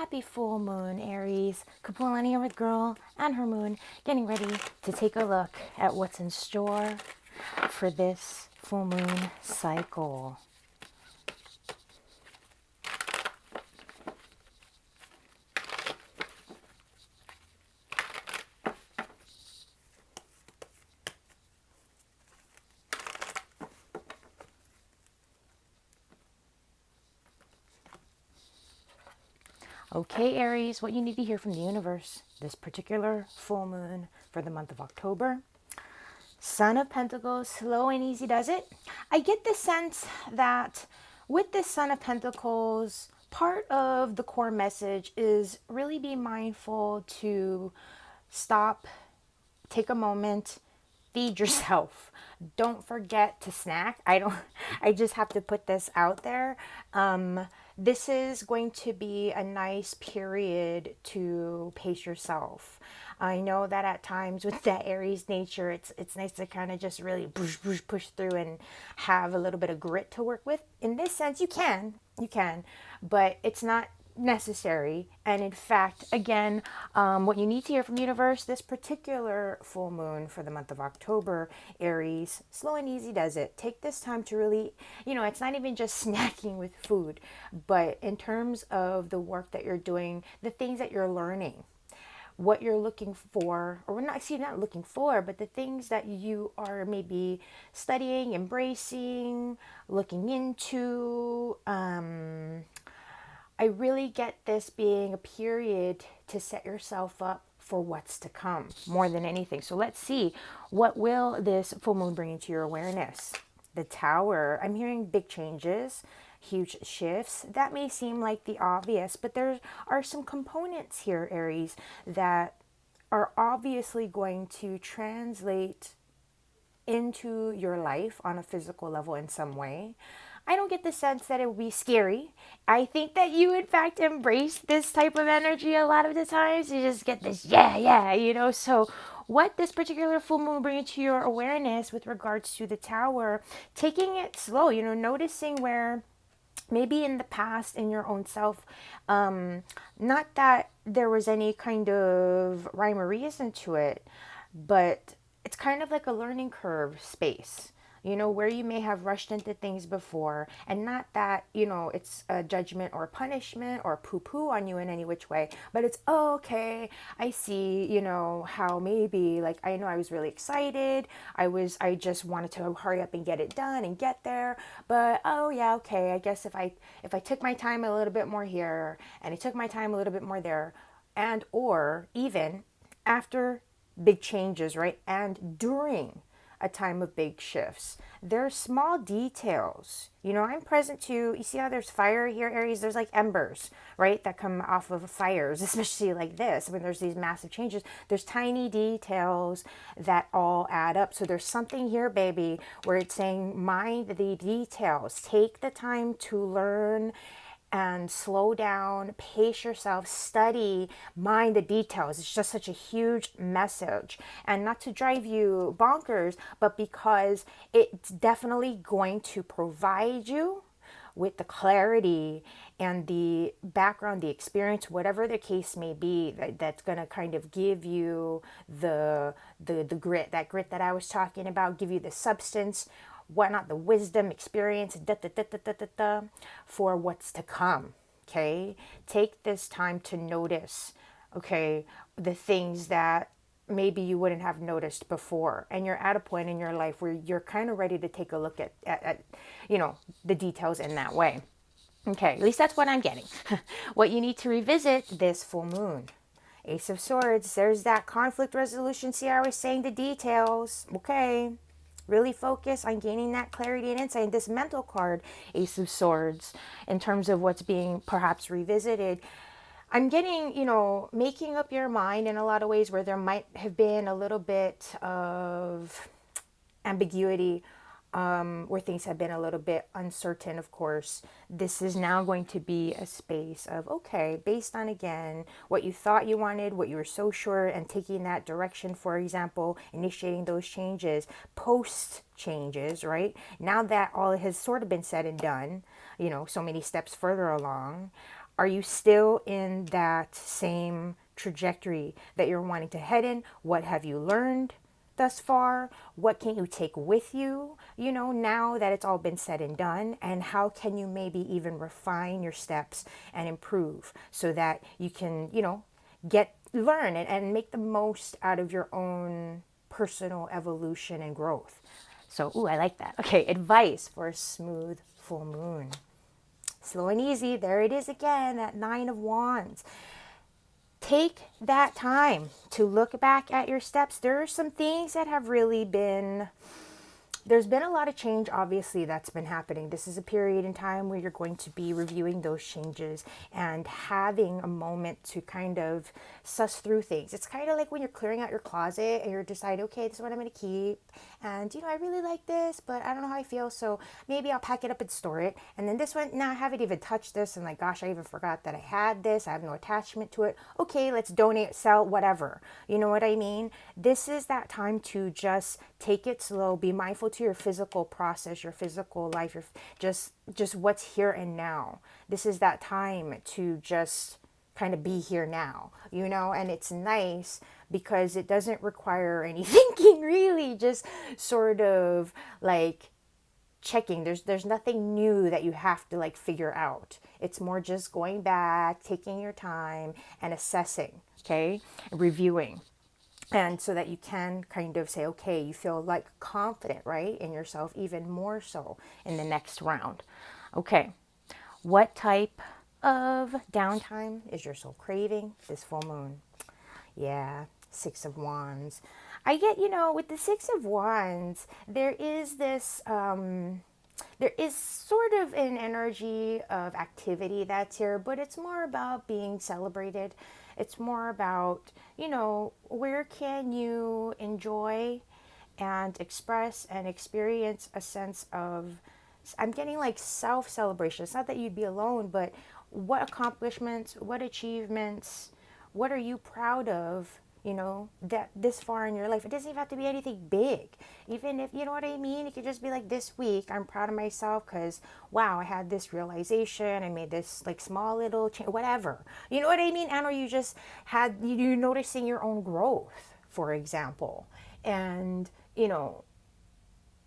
Happy full moon, Aries. Kapualani, our girl, and her moon, getting ready to take a look at what's in store for this full moon cycle. Okay, Aries, what you need to hear from the universe this particular full moon for the month of October. Son of Pentacles, slow and easy does it. I get the sense that with this Son of Pentacles, part of the core message is really be mindful to stop, take a moment, feed yourself. Don't forget to snack. I just have to put this out there. This is going to be a nice period to pace yourself. I know that at times with that Aries nature, it's nice to kind of just really push through and have a little bit of grit to work with. In this sense, you can, but it's not necessary. And in fact, again, what you need to hear from the universe this particular full moon for the month of October, Aries, slow and easy does it. Take this time to really, it's not even just snacking with food, but in terms of the work that you're doing, the things that you're learning, what you're looking for, or not looking for, but the things that you are maybe studying, embracing, looking into. I really get this being a period to set yourself up for what's to come more than anything. So let's see, what will this full moon bring into your awareness? The Tower. I'm hearing big changes, huge shifts. That may seem like the obvious, but there are some components here, Aries, that are obviously going to translate into your life on a physical level in some way. I don't get the sense that it would be scary. I think that you, in fact, embrace this type of energy a lot of the times. You just get this, So, what this particular full moon brings to your awareness with regards to the Tower, taking it slow, noticing where maybe in the past in your own self, not that there was any kind of rhyme or reason to it, but it's kind of like a learning curve space, where you may have rushed into things before, and not that, it's a judgment or punishment or poo-poo on you in any which way, but it's, oh, okay, I see, how maybe, like, I know I was really excited, I just wanted to hurry up and get it done and get there, but, oh, yeah, okay, I guess if I took my time a little bit more here, and I took my time a little bit more there, and or even after big changes, right, and during a time of big shifts, there are small details. I'm present to, you see how there's fire here, Aries? There's like embers, right, that come off of fires, especially like this. When there's these massive changes, there's tiny details that all add up. So there's something here, baby, where it's saying mind the details. Take the time to learn and slow down, pace yourself, study, mind the details. It's just such a huge message. And not to drive you bonkers, but because it's definitely going to provide you with the clarity and the background, the experience, whatever the case may be, that's going to kind of give you the grit, that I was talking about, give you the substance, whatnot, the wisdom, experience, for what's to come. Okay, take this time to notice, okay, the things that maybe you wouldn't have noticed before, and you're at a point in your life where you're kind of ready to take a look at the details in that way. Okay, at least that's what I'm getting. What you need to revisit this full moon. Ace of Swords, there's that conflict resolution. See, I was saying the details. Okay, really focus on gaining that clarity and insight. This mental card, Ace of Swords, in terms of what's being perhaps revisited, I'm getting, making up your mind in a lot of ways where there might have been a little bit of ambiguity, where things have been a little bit uncertain, of course. This is now going to be a space of, okay, based on, again, what you thought you wanted, what you were so sure, and taking that direction, for example, initiating those changes, post changes, right? Now that all has sort of been said and done, so many steps further along, Are you still in that same trajectory that you're wanting to head in? What have you learned thus far? What can you take with you, you know, now that it's all been said and done? And how can you maybe even refine your steps and improve so that you can, you know, learn and make the most out of your own personal evolution and growth? So, ooh, I like that. Okay, advice for a smooth full moon. Slow and easy. There it is again, that Nine of Wands. Take that time to look back at your steps. There are some things that have really been, there's been a lot of change, obviously, that's been happening. This is a period in time where you're going to be reviewing those changes and having a moment to kind of suss through things. It's kind of like when you're clearing out your closet and you're deciding, okay, this is what I'm going to keep. And, you know, I really like this, but I don't know how I feel. So maybe I'll pack it up and store it. And then this one, nah, I haven't even touched this. And like, gosh, I even forgot that I had this. I have no attachment to it. Okay, let's donate, sell, whatever. You know what I mean? This is that time to just take it slow, be mindful to your physical process, your physical life, your just what's here and now. This is that time to just kind of be here now, you know, and it's nice because it doesn't require any thinking, really, just sort of like checking. There's nothing new that you have to like figure out. It's more just going back, taking your time and assessing, okay, reviewing. And so that you can kind of say, okay, you feel like confident, right, in yourself, even more so in the next round. Okay, what type of downtime is your soul craving this full moon? Yeah, Six of Wands. I get, you know, with the Six of Wands, there is this, there is sort of an energy of activity that's here, but it's more about being celebrated. It's more about, you know, where can you enjoy and express and experience a sense of, I'm getting like self-celebration. It's not that you'd be alone, but what accomplishments, what achievements, what are you proud of, you know, that this far in your life? It doesn't even have to be anything big. Even if, you know what I mean? It could just be like, this week, I'm proud of myself because, wow, I had this realization. I made this like small little change, whatever. You know what I mean? And or you just had, you're noticing your own growth, for example. And, you know,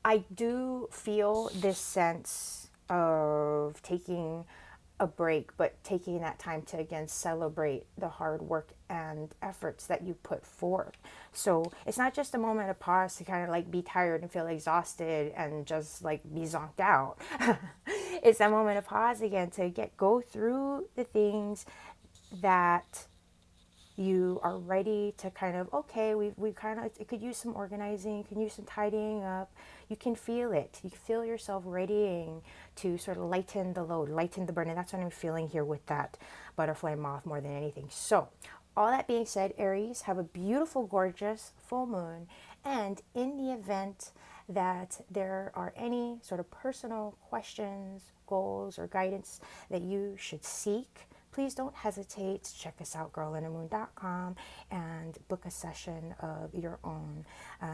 I do feel this sense of taking a break, but taking that time to again celebrate the hard work and efforts that you put forth. So it's not just a moment of pause to kind of like be tired and feel exhausted and just like be zonked out. It's a moment of pause again to go through the things that you are ready to kind of, okay, we kind of, it could use some organizing, it could use some tidying up. You can feel it. You can feel yourself readying to sort of lighten the load, lighten the burden. That's what I'm feeling here with that butterfly moth more than anything. So all that being said, Aries, have a beautiful, gorgeous full moon. And in the event that there are any sort of personal questions, goals, or guidance that you should seek, please don't hesitate to check us out, girlinthemoon.com, and book a session of your own,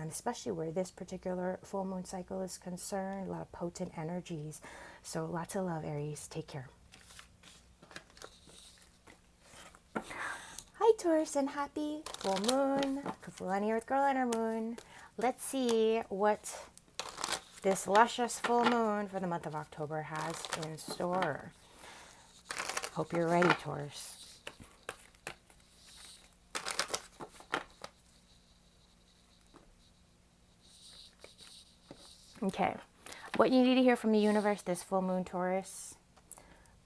especially where this particular full moon cycle is concerned. A lot of potent energies. So lots of love, Aries. Take care. Hi, Taurus, and happy full moon. Kapualani, Earth Girl, and her moon. Let's see what this luscious full moon for the month of October has in store. Hope you're ready, Taurus. Okay, what you need to hear from the universe this full moon, Taurus.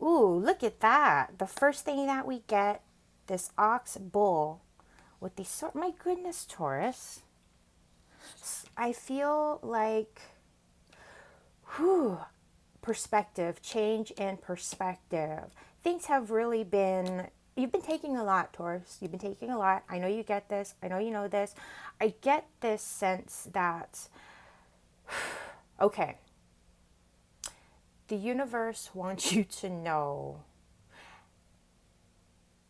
Ooh, look at that. The first thing that we get, this ox bull with the sort. My goodness, Taurus. I feel like, perspective, change in perspective. Things have really been, you've been taking a lot, Taurus. You've been taking a lot. I know you get this. I know you know this. I get this sense that, okay, the universe wants you to know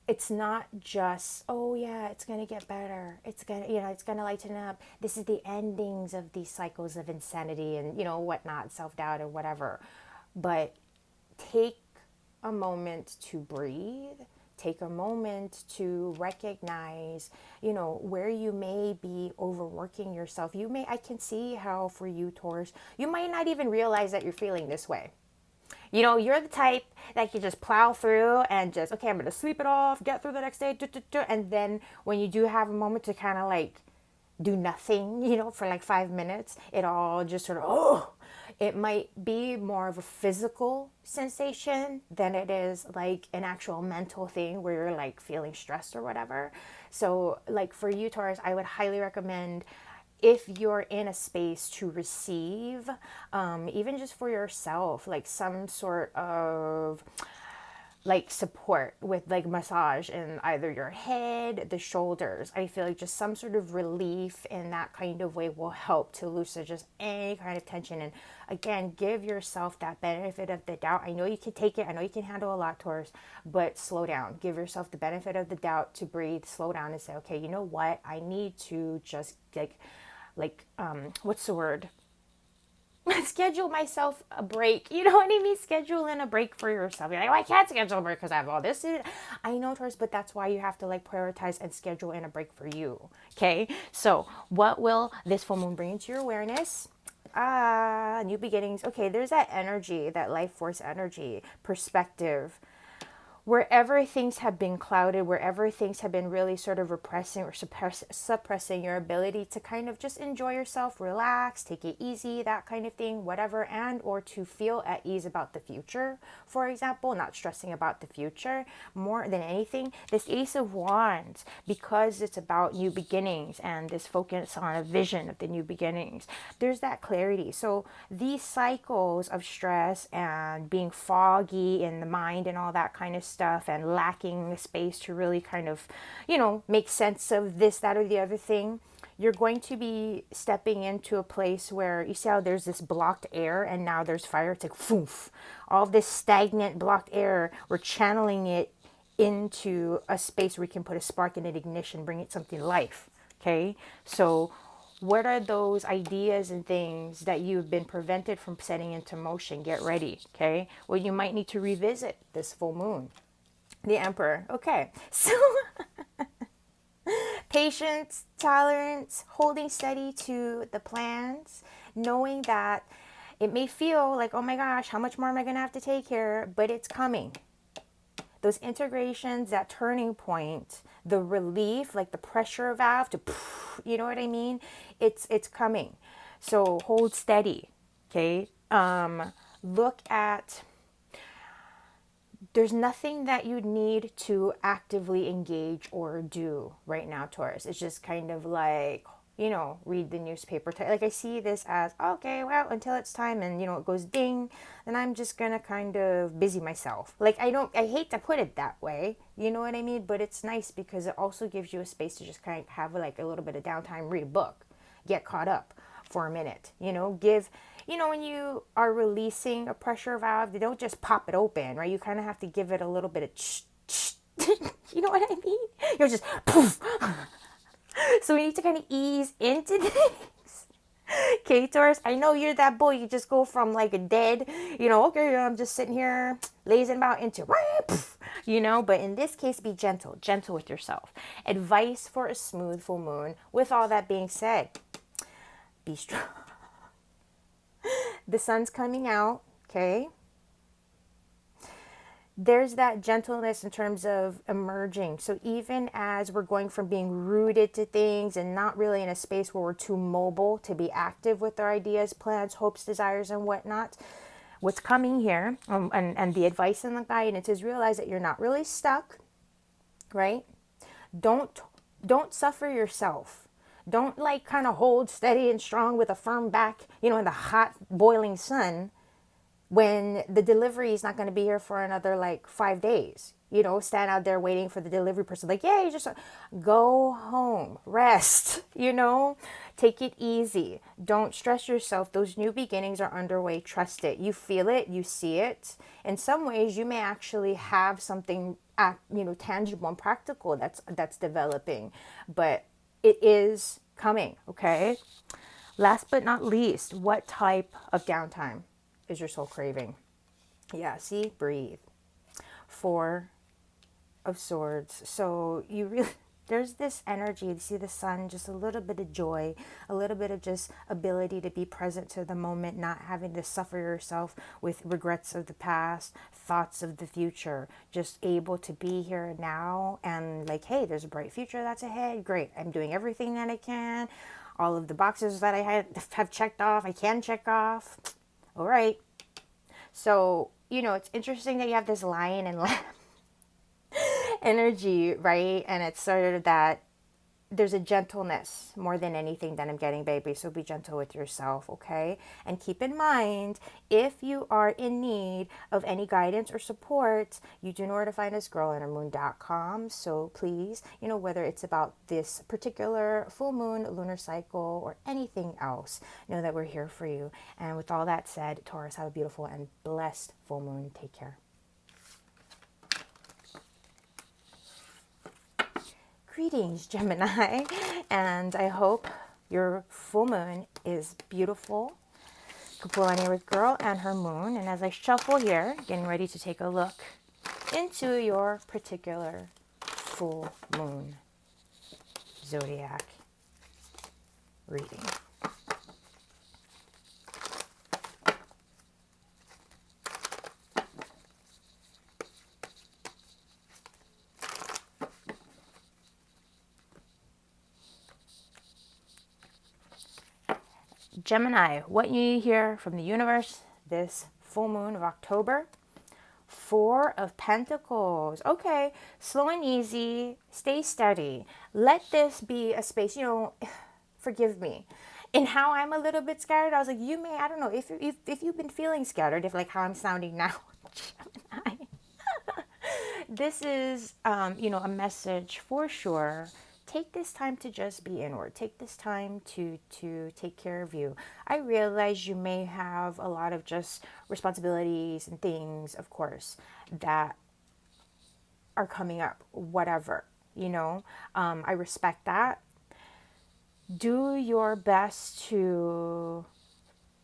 it's not just, oh yeah, it's going to get better. It's going to, you know, it's going to lighten up. This is the endings of these cycles of insanity and, you know, whatnot, self-doubt or whatever. But take a moment to breathe. Take a moment to recognize, where you may be overworking yourself. I can see how for you, Taurus, you might not even realize that you're feeling this way. You're the type that can just plow through and just, okay, I'm going to sleep it off, get through the next day, and then when you do have a moment to kind of like do nothing, for like 5 minutes, it all just sort of, it might be more of a physical sensation than it is like an actual mental thing where you're like feeling stressed or whatever. So like for you, Taurus, I would highly recommend, if you're in a space to receive, even just for yourself, like some sort of like support with like massage in either your head, the shoulders. I feel like just some sort of relief in that kind of way will help to loosen just any kind of tension. And again, give yourself that benefit of the doubt. I know you can take it. I know you can handle a lot, Taurus, but slow down. Give yourself the benefit of the doubt to breathe, slow down and say, okay, you know what? I need to just what's the word? Schedule myself a break. You know what I mean? Schedule in a break for yourself. You're like, oh, I can't schedule a break because I have all this. I know, Taurus, but that's why you have to like prioritize and schedule in a break for you. Okay. So what will this full moon bring into your awareness? New beginnings. Okay. There's that energy, that life force energy, perspective. Wherever things have been clouded, wherever things have been really sort of repressing or suppressing your ability to kind of just enjoy yourself, relax, take it easy, that kind of thing, whatever, and or to feel at ease about the future, for example, not stressing about the future more than anything. This Ace of Wands, because it's about new beginnings and this focus on a vision of the new beginnings, there's that clarity. So these cycles of stress and being foggy in the mind and all that kind of stuff and lacking the space to really kind of, make sense of this, that, or the other thing, you're going to be stepping into a place where you see how there's this blocked air and now there's fire. It's like, poof, all this stagnant blocked air, we're channeling it into a space where we can put a spark in an ignition, bring it something to life. Okay. So what are those ideas and things that you've been prevented from setting into motion? Get ready. Okay. Well, you might need to revisit this full moon. The Emperor. Okay. So patience, tolerance, holding steady to the plans, knowing that it may feel like, oh my gosh, how much more am I going to have to take here? But it's coming. Those integrations, that turning point, the relief, like the pressure valve to, you know what I mean? It's coming. So hold steady. Okay. Look at, there's nothing that you need to actively engage or do right now, Taurus. It's just kind of like, read the newspaper. Like I see this as, okay, well, until it's time and, it goes ding, then I'm just going to kind of busy myself. Like I hate to put it that way, you know what I mean? But it's nice because it also gives you a space to just kind of have like a little bit of downtime, read a book, get caught up for a minute, give, when you are releasing a pressure valve, they don't just pop it open, right? You kind of have to give it a little bit of you know what I mean? You're just poof. So we need to kind of ease into things. Okay, Taurus, I know you're that boy. You just go from like a dead, okay, I'm just sitting here lazing about into, but in this case, be gentle with yourself. Advice for a smooth full moon. With all that being said, be strong. The sun's coming out, okay? There's that gentleness in terms of emerging. So even as we're going from being rooted to things and not really in a space where we're too mobile to be active with our ideas, plans, hopes, desires, and whatnot, what's coming here, and the advice and the guidance is realize that you're not really stuck, right? Don't suffer yourself. Don't like kind of hold steady and strong with a firm back, in the hot boiling sun when the delivery is not going to be here for another like 5 days. Stand out there waiting for the delivery person. Like, yeah, you just go home, rest, take it easy. Don't stress yourself. Those new beginnings are underway. Trust it. You feel it. You see it. In some ways, you may actually have something, tangible and practical that's developing, but it is coming, okay? Last but not least, what type of downtime is your soul craving? Yeah, see, breathe. Four of Swords. So you really, there's this energy. You see the sun, just a little bit of joy, a little bit of just ability to be present to the moment, not having to suffer yourself with regrets of the past, thoughts of the future, just able to be here now and like, hey, there's a bright future that's ahead. Great. I'm doing everything that I can. All of the boxes that I have checked off, I can check off. All right. So, you know, it's interesting that you have this lion and lamb energy, right? And it's sort of that there's a gentleness more than anything that I'm getting, baby. So be gentle with yourself, okay? And keep in mind, if you are in need of any guidance or support, you do know where to find us, girlandhermoon.com. So please, you know, whether it's about this particular full moon, lunar cycle, or anything else, know that we're here for you. And with all that said, Taurus, have a beautiful and blessed full moon. Take care. Greetings, Gemini, and I hope your full moon is beautiful. Kapualani with girl and her moon. And as I shuffle here, getting ready to take a look into your particular full moon zodiac reading. Gemini, what you hear from the universe this full moon of October? Four of Pentacles. Okay, slow and easy, stay steady. Let this be a space, you know, forgive me. And how I'm a little bit scattered, I was like, you may, I don't know, if you've been feeling scattered, if like how I'm sounding now, Gemini. This is, you know, a message for sure. Take this time to just be inward. Take this time to take care of you. I realize you may have a lot of just responsibilities and things, of course, that are coming up, whatever, you know. I respect that. Do your best to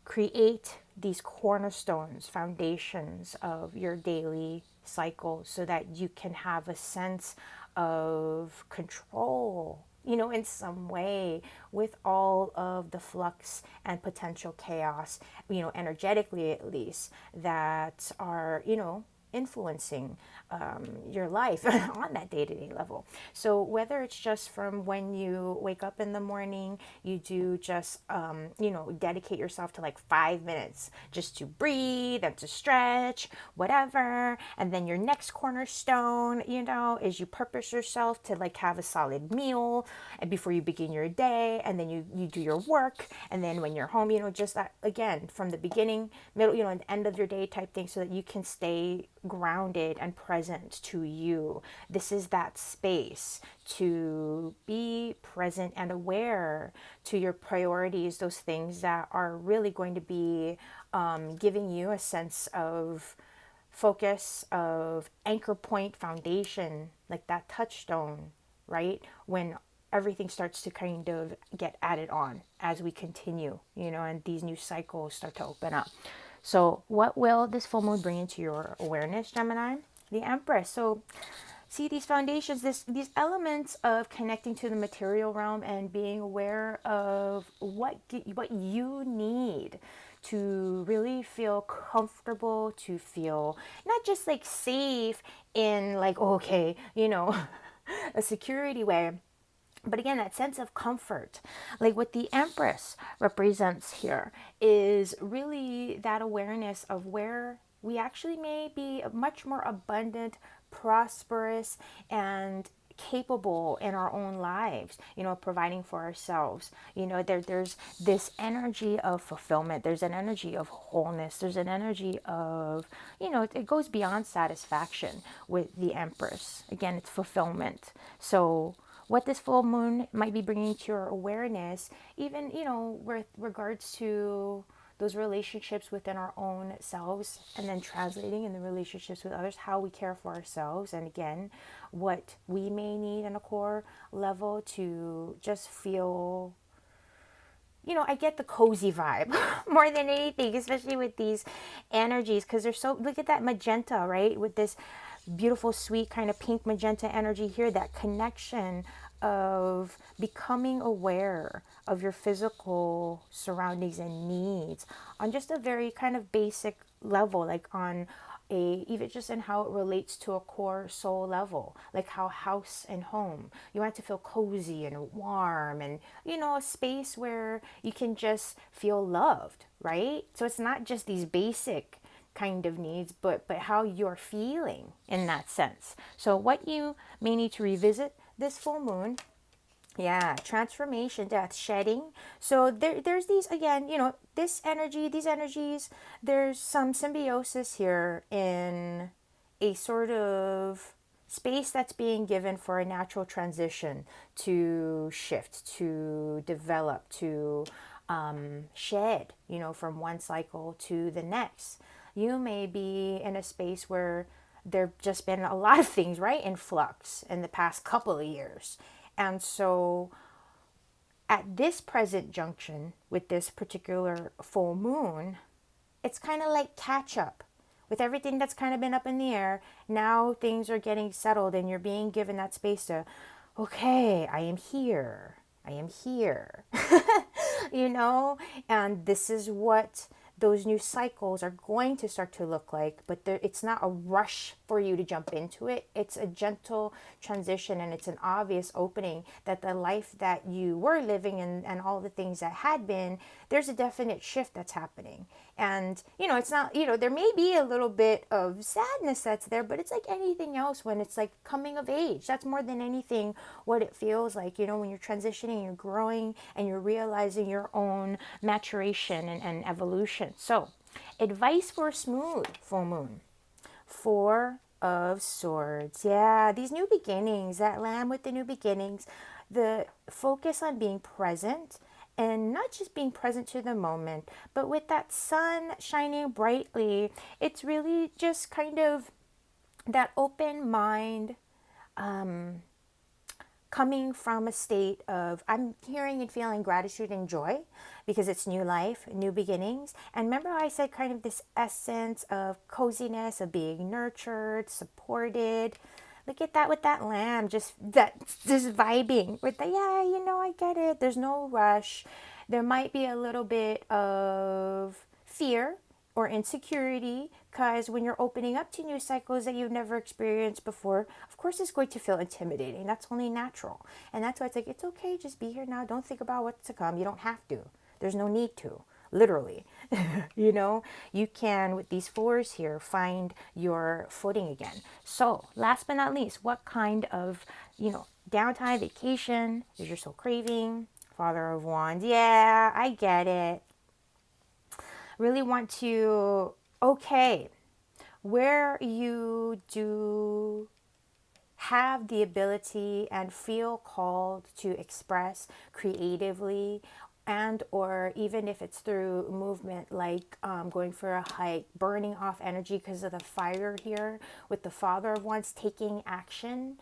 create these cornerstones, foundations of your daily cycle so that you can have a sense of control, you know, in some way with all of the flux and potential chaos, you know, energetically at least, that are, you know, influencing your life on that day-to-day level. So whether it's just from when you wake up in the morning, you do just you know, dedicate yourself to like 5 minutes just to breathe and to stretch, whatever. And then your next cornerstone, you know, is you purpose yourself to like have a solid meal and before you begin your day, and then you do your work, and then when you're home, you know, just that again from the beginning, middle, you know, and end of your day type thing, so that you can stay grounded and present to you. This is that space to be present and aware to your priorities, those things that are really going to be giving you a sense of focus, of anchor point, foundation, like that touchstone, right? When everything starts to kind of get added on as we continue, you know, and these new cycles start to open up. So what will this full moon bring into your awareness, Gemini? The Empress. So see these foundations, these elements of connecting to the material realm and being aware of what you need to really feel comfortable, to feel not just like safe in like, okay, you know, a security way, but again, that sense of comfort, like what the Empress represents here, is really that awareness of where we actually may be much more abundant, prosperous, and capable in our own lives, you know, providing for ourselves. You know, there's this energy of fulfillment. There's an energy of wholeness. There's an energy of, you know, it goes beyond satisfaction with the Empress. Again, it's fulfillment. So what this full moon might be bringing to your awareness, even, you know, with regards to those relationships within our own selves, and then translating in the relationships with others, how we care for ourselves, and again, what we may need on a core level to just feel, you know, I get the cozy vibe more than anything, especially with these energies, because they're so, look at that magenta, right? With this beautiful, sweet kind of pink magenta energy here, that connection of becoming aware of your physical surroundings and needs on just a very kind of basic level, like on a, even just in how it relates to a core soul level, like how house and home, you want it to feel cozy and warm, and you know, a space where you can just feel loved, right? So it's not just these basic kind of needs, but how you're feeling in that sense. So what you may need to revisit this full moon, yeah, transformation, death, shedding. So there's these, again, you know, this energy, these energies, there's some symbiosis here in a sort of space that's being given for a natural transition to shift, to develop, to shed, you know, from one cycle to the next. You may be in a space where there've just been a lot of things, right, in flux in the past couple of years. And so at this present junction with this particular full moon, it's kind of like catch up with everything that's kind of been up in the air. Now things are getting settled and you're being given that space to, okay, I am here. I am here. You know, and this is what those new cycles are going to start to look like, but it's not a rush for you to jump into it. It's a gentle transition, and it's an obvious opening that the life that you were living and all the things that had been, there's a definite shift that's happening. And, you know, it's not, you know, there may be a little bit of sadness that's there, but it's like anything else when it's like coming of age. That's more than anything what it feels like, you know, when you're transitioning, you're growing, and you're realizing your own maturation and evolution. So, advice for a smooth full moon. 4 of Swords. Yeah, these new beginnings, that Lamb with the new beginnings, the focus on being present, and not just being present to the moment, but with that sun shining brightly, it's really just kind of that open mind, coming from a state of, I'm hearing and feeling gratitude and joy because it's new life, new beginnings. And remember how I said kind of this essence of coziness, of being nurtured, supported. Look at that with that Lamb, just vibing with the, yeah, you know, I get it. There's no rush. There might be a little bit of fear or insecurity, because when you're opening up to new cycles that you've never experienced before, of course it's going to feel intimidating. That's only natural. And that's why it's like, it's okay, just be here now. Don't think about what's to come. You don't have to. There's no need to, literally. You know, you can, with these 4s here, find your footing again. So last but not least, what kind of, you know, downtime, vacation is your soul craving? Father of Wands. Yeah, I get it. Really want to, okay, where you do have the ability and feel called to express creatively, and or even if it's through movement, like going for a hike, burning off energy because of the fire here with the Father of Wands, taking action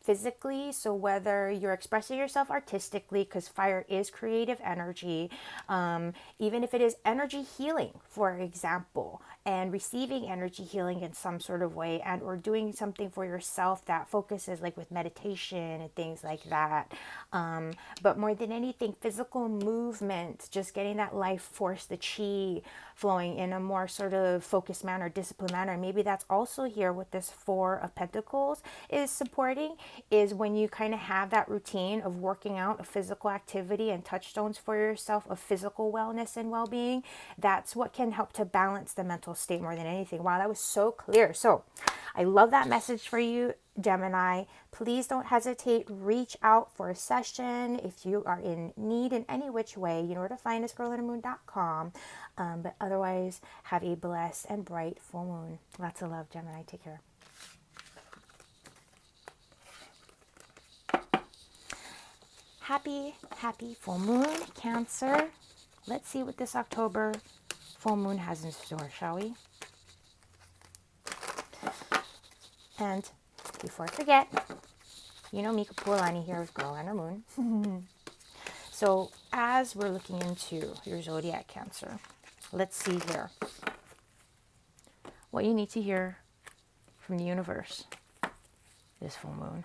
physically. So whether you're expressing yourself artistically, because fire is creative energy, even if it is energy healing, for example, and receiving energy healing in some sort of way, and or doing something for yourself that focuses like with meditation and things like that. But more than anything, physical movement, just getting that life force, the chi flowing in a more sort of focused manner, disciplined manner. Maybe that's also here with this 4 of Pentacles is supporting, is when you kind of have that routine of working out, a physical activity, and touchstones for yourself of physical wellness and well-being. That's what can help to balance the mental state more than anything. Wow, that was so clear. So I love that message for you, Gemini. Please don't hesitate. Reach out for a session if you are in need in any which way. You know where to find us, girlinthemoon.com. But otherwise, have a blessed and bright full moon. Lots of love, Gemini. Take care. Happy full moon, Cancer. Let's see what this October full moon has in store, shall we? And before I forget, you know me, Kapualani here with Girl and Her Moon. So as we're looking into your zodiac, Cancer, let's see here what you need to hear from the universe, this full moon.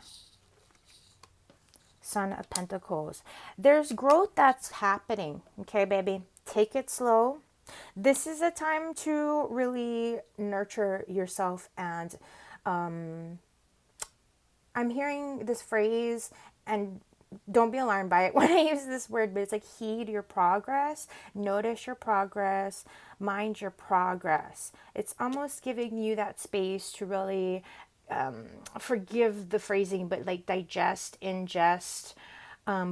Son of Pentacles. There's growth that's happening. Okay, baby? Take it slow. This is a time to really nurture yourself. And I'm hearing this phrase, and don't be alarmed by it when I use this word, but it's like heed your progress, notice your progress, mind your progress. It's almost giving you that space to really forgive the phrasing, but like digest, ingest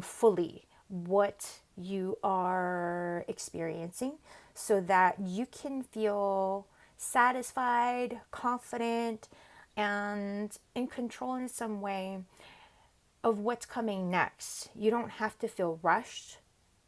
fully what you are experiencing so that you can feel satisfied, confident, and in control in some way of what's coming next. You don't have to feel rushed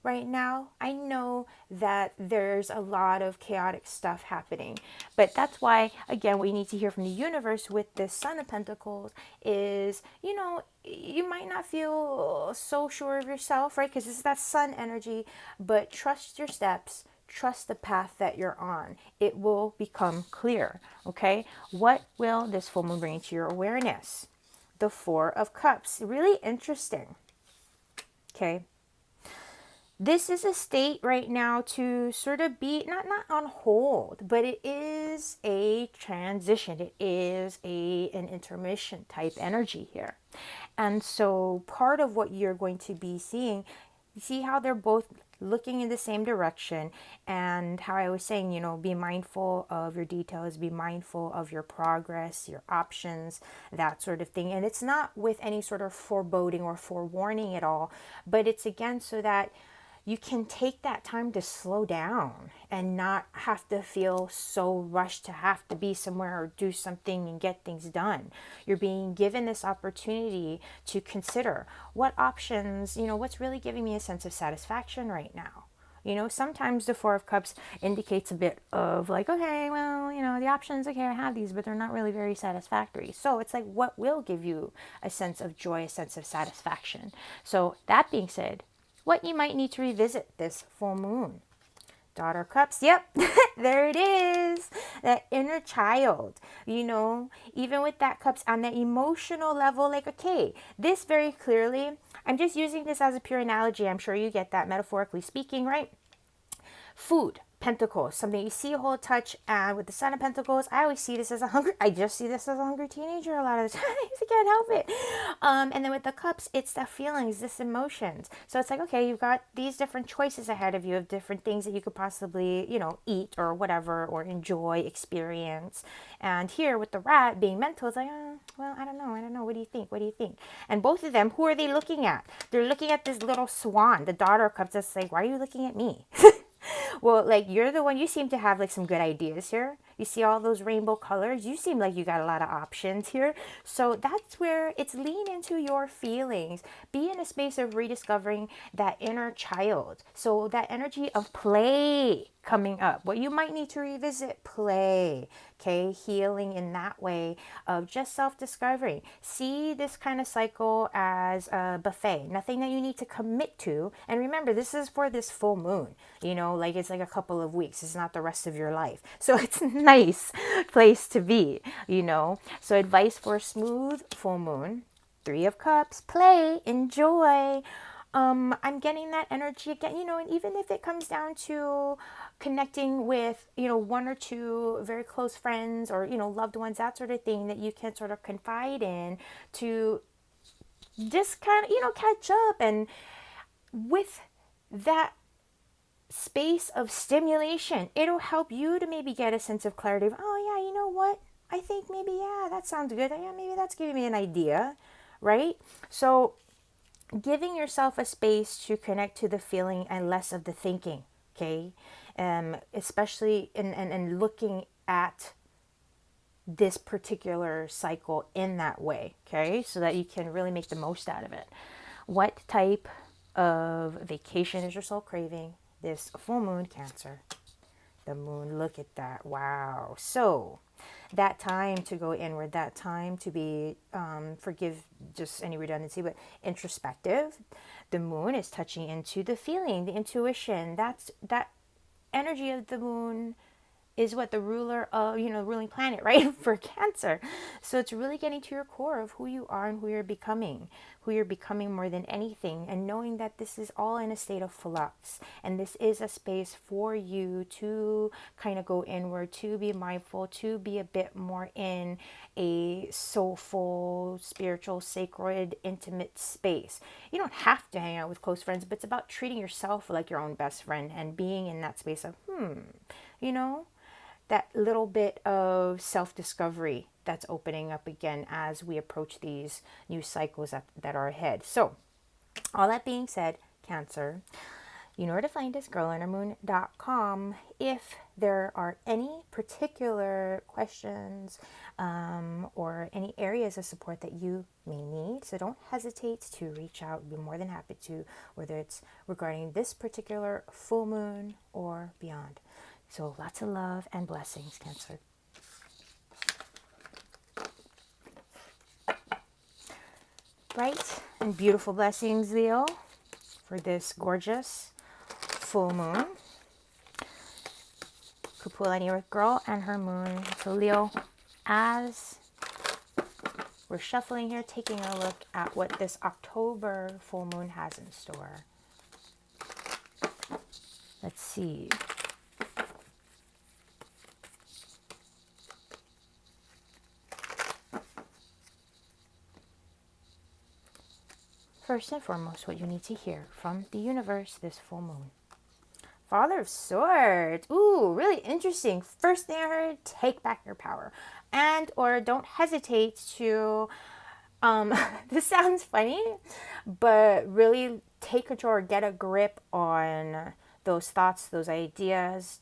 right now. I know that there's a lot of chaotic stuff happening, but that's why, again, what you need to hear from the universe with this Son of Pentacles is, you know, you might not feel so sure of yourself, right? Because this is that sun energy, but trust your steps. Trust the path that you're on. It will become clear, okay? What will this full moon bring into your awareness? The Four of Cups. Really interesting, okay? This is a state right now to sort of be not on hold, but it is a transition. It is an intermission type energy here. And so part of what you're going to be seeing, you see how they're both looking in the same direction, and how I was saying, you know, be mindful of your details, be mindful of your progress, your options, that sort of thing. And it's not with any sort of foreboding or forewarning at all, but it's again so that you can take that time to slow down and not have to feel so rushed to have to be somewhere or do something and get things done. You're being given this opportunity to consider what options, you know, what's really giving me a sense of satisfaction right now. You know, sometimes the Four of Cups indicates a bit of like, okay, well, you know, the options, okay, I have these, but they're not really very satisfactory. So it's like, what will give you a sense of joy, a sense of satisfaction? So that being said, what you might need to revisit this full moon. Daughter of Cups, yep, there it is. That inner child, you know, even with that Cups on the emotional level, like, okay, this very clearly, I'm just using this as a pure analogy. I'm sure you get that metaphorically speaking, right? Food, Pentacles, something you see, hold, touch, and with the Son of Pentacles, I always see this as a hungry, I just see this as a hungry teenager a lot of the times. I can't help it. And then with the Cups, it's the feelings, this emotions. So it's like, okay, you've got these different choices ahead of you of different things that you could possibly, you know, eat or whatever, or enjoy, experience. And here with the Rat being mental, it's like, well, I don't know. What do you think? What do you think? And both of them, who are they looking at? They're looking at this little swan, the Daughter of Cups, that's like, why are you looking at me? Well, like, you're the one, you seem to have like some good ideas here. You see all those rainbow colors. You seem like you got a lot of options here. So that's where it's lean into your feelings. Be in a space of rediscovering that inner child. So that energy of play coming up. What you might need to revisit, play. Okay, healing in that way of just self-discovery. See this kind of cycle as a buffet. Nothing that you need to commit to. And remember, this is for this full moon. You know, like it's like a couple of weeks. It's not the rest of your life. So it's a nice place to be, you know. So advice for a smooth full moon. Three of Cups, play, enjoy. I'm getting that energy again, you know, and even if it comes down to connecting with, you know, one or two very close friends or, you know, loved ones, that sort of thing that you can sort of confide in to just kind of, you know, catch up. And with that space of stimulation, it'll help you to maybe get a sense of clarity of, oh yeah, you know what? I think maybe, yeah, that sounds good. Yeah, maybe that's giving me an idea, right? So giving yourself a space to connect to the feeling and less of the thinking, okay? Especially in looking at this particular cycle in that way, okay? So that you can really make the most out of it. What type of vacation is your soul craving? This full moon, Cancer. The moon, look at that. Wow. So that time to go inward, that time to be, forgive just any redundancy, but introspective. The moon is touching into the feeling, the intuition. That's that energy of the moon is what the ruler of, ruling planet, right? For Cancer. So it's really getting to your core of who you are and who you're becoming more than anything, and knowing that this is all in a state of flux, and this is a space for you to kind of go inward, to be mindful, to be a bit more in a soulful, spiritual, sacred, intimate space. You don't have to hang out with close friends, but it's about treating yourself like your own best friend and being in that space of, you know, that little bit of self-discovery that's opening up again as we approach these new cycles that are ahead. So, all that being said, Cancer, you know where to find us, girlundermoon.com. If there are any particular questions or any areas of support that you may need, so don't hesitate to reach out. We'll be more than happy to, whether it's regarding this particular full moon or beyond. So lots of love and blessings, Cancer. Bright and beautiful blessings, Leo, for this gorgeous full moon. Kapualani Earth Girl and her moon. So Leo, as we're shuffling here, taking a look at what this October full moon has in store. Let's see. First and foremost, what you need to hear from the universe this full moon. Father of Swords. Ooh, really interesting. First thing I heard, take back your power. And or don't hesitate to, this sounds funny, but really take control or get a grip on those thoughts, those ideas,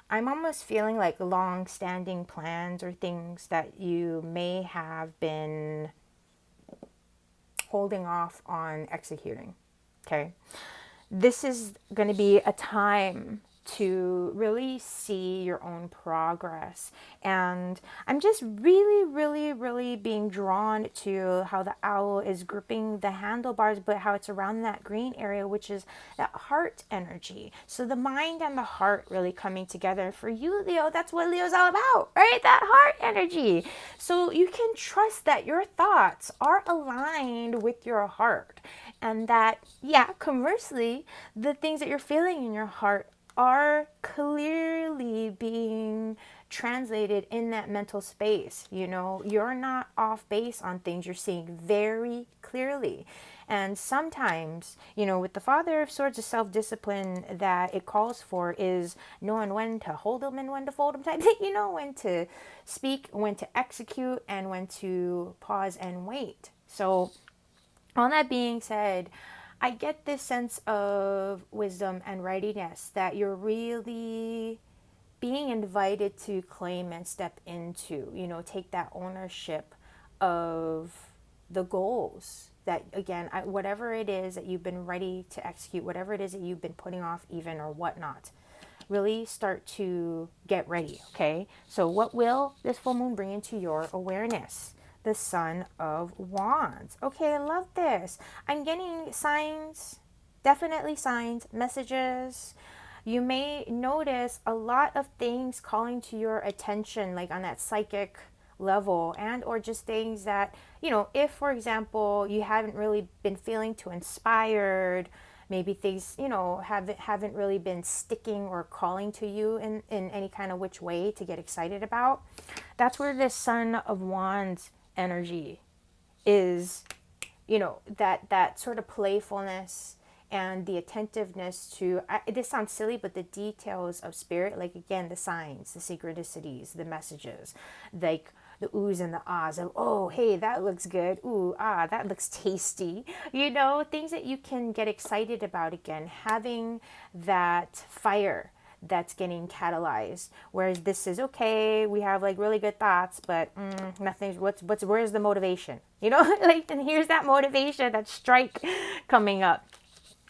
I'm almost feeling like long-standing plans or things that you may have been holding off on executing. Okay, this is going to be a time to really see your own progress, and I'm just really being drawn to how the owl is gripping the handlebars, but how it's around that green area, which is that heart energy. So the mind and the heart really coming together for you, Leo. That's what Leo's all about, right? That heart energy. So you can trust that your thoughts are aligned with your heart, and that, yeah, conversely, the things that you're feeling in your heart are clearly being translated in that mental space. You know, you're not off base on things. You're seeing very clearly. And sometimes, you know, with the Father of Swords, the self-discipline that it calls for is knowing when to hold them and when to fold them type thing. You know, when to speak, when to execute, and when to pause and wait. So, all that being said, I get this sense of wisdom and readiness that you're really being invited to claim and step into, you know, take that ownership of the goals that, again, whatever it is that you've been ready to execute, whatever it is that you've been putting off even or whatnot, really start to get ready, okay? So what will this full moon bring into your awareness? The Son of Wands. Okay, I love this. I'm getting signs, definitely signs, messages. You may notice a lot of things calling to your attention, like on that psychic level, and or just things that, you know, if, for example, you haven't really been feeling too inspired, maybe things, you know, haven't really been sticking or calling to you in any kind of which way to get excited about. That's where this Son of Wands energy is, you know, that sort of playfulness and the attentiveness to, this sounds silly, but the details of spirit, like, again, the signs, the synchronicities, the messages, like the oohs and the ahs of, oh, hey, that looks good. Ooh, ah, that looks tasty. You know, things that you can get excited about, again, having that fire that's getting catalyzed. Whereas this is, okay, we have like really good thoughts, but nothing's, where's the motivation? You know, like, and here's that motivation, that strike coming up.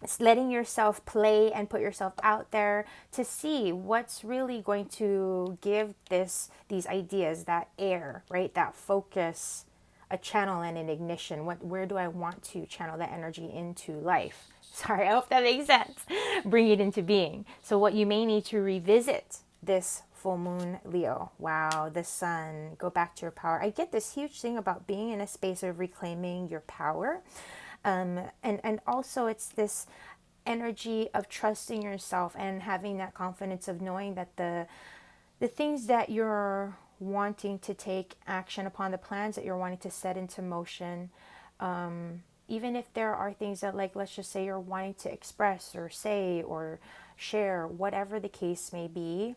It's letting yourself play and put yourself out there to see what's really going to give these ideas that air, right? That focus, a channel and an ignition. Where do I want to channel that energy into life? Sorry, I hope that makes sense. Bring it into being. So what you may need to revisit this full moon, Leo. Wow, the sun, go back to your power. I get this huge thing about being in a space of reclaiming your power. And also it's this energy of trusting yourself and having that confidence of knowing that the things that you're wanting to take action upon, the plans that you're wanting to set into motion, even if there are things that, like, let's just say you're wanting to express or say or share, whatever the case may be,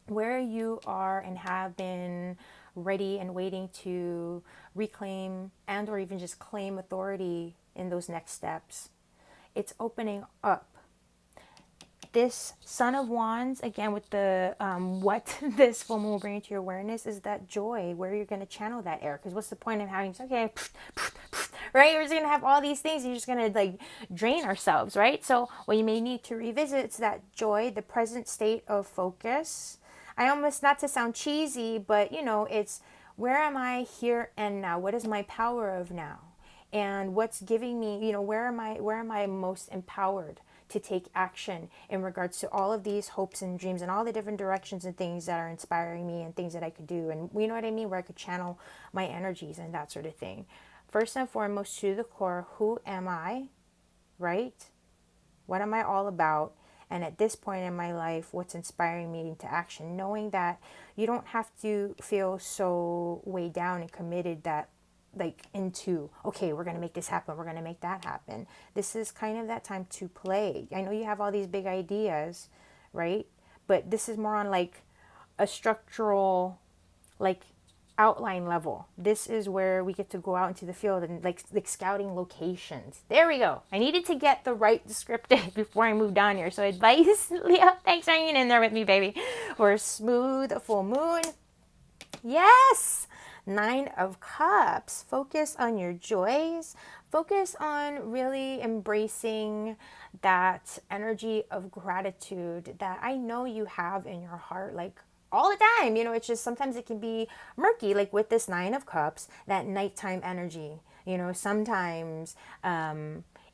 where you are and have been ready and waiting to reclaim and or even just claim authority in those next steps, it's opening up. This Son of Wands, again, with the what this full moon will bring into your awareness is that joy, where you're going to channel that air. Because what's the point of having, okay, right? We're just going to have all these things. You're just going to like drain ourselves, right? So what you may need to revisit is that joy, the present state of focus. I almost, not to sound cheesy, but you know, it's where am I here and now? What is my power of now? And what's giving me, you know, where am I most empowered to take action in regards to all of these hopes and dreams and all the different directions and things that are inspiring me and things that I could do, and you know what I mean, where I could channel my energies and that sort of thing. First and foremost, to the core, who am I, right? What am I all about? And at this point in my life, what's inspiring me into action? Knowing that you don't have to feel so weighed down and committed that, like, into, okay, we're going to make this happen, we're going to make that happen. This is kind of that time to play. I know you have all these big ideas, right? But this is more on like a structural, like, outline level. This is where we get to go out into the field and like scouting locations. There we go. I needed to get the right descriptive before I moved on here. So advice, Leo, thanks for hanging in there with me, baby. For a smooth full moon. Yes! 9 of Cups. Focus on your joys. Focus on really embracing that energy of gratitude that I know you have in your heart, like all the time. You know, it's just sometimes it can be murky, like with this 9 of Cups, that nighttime energy. You know, sometimes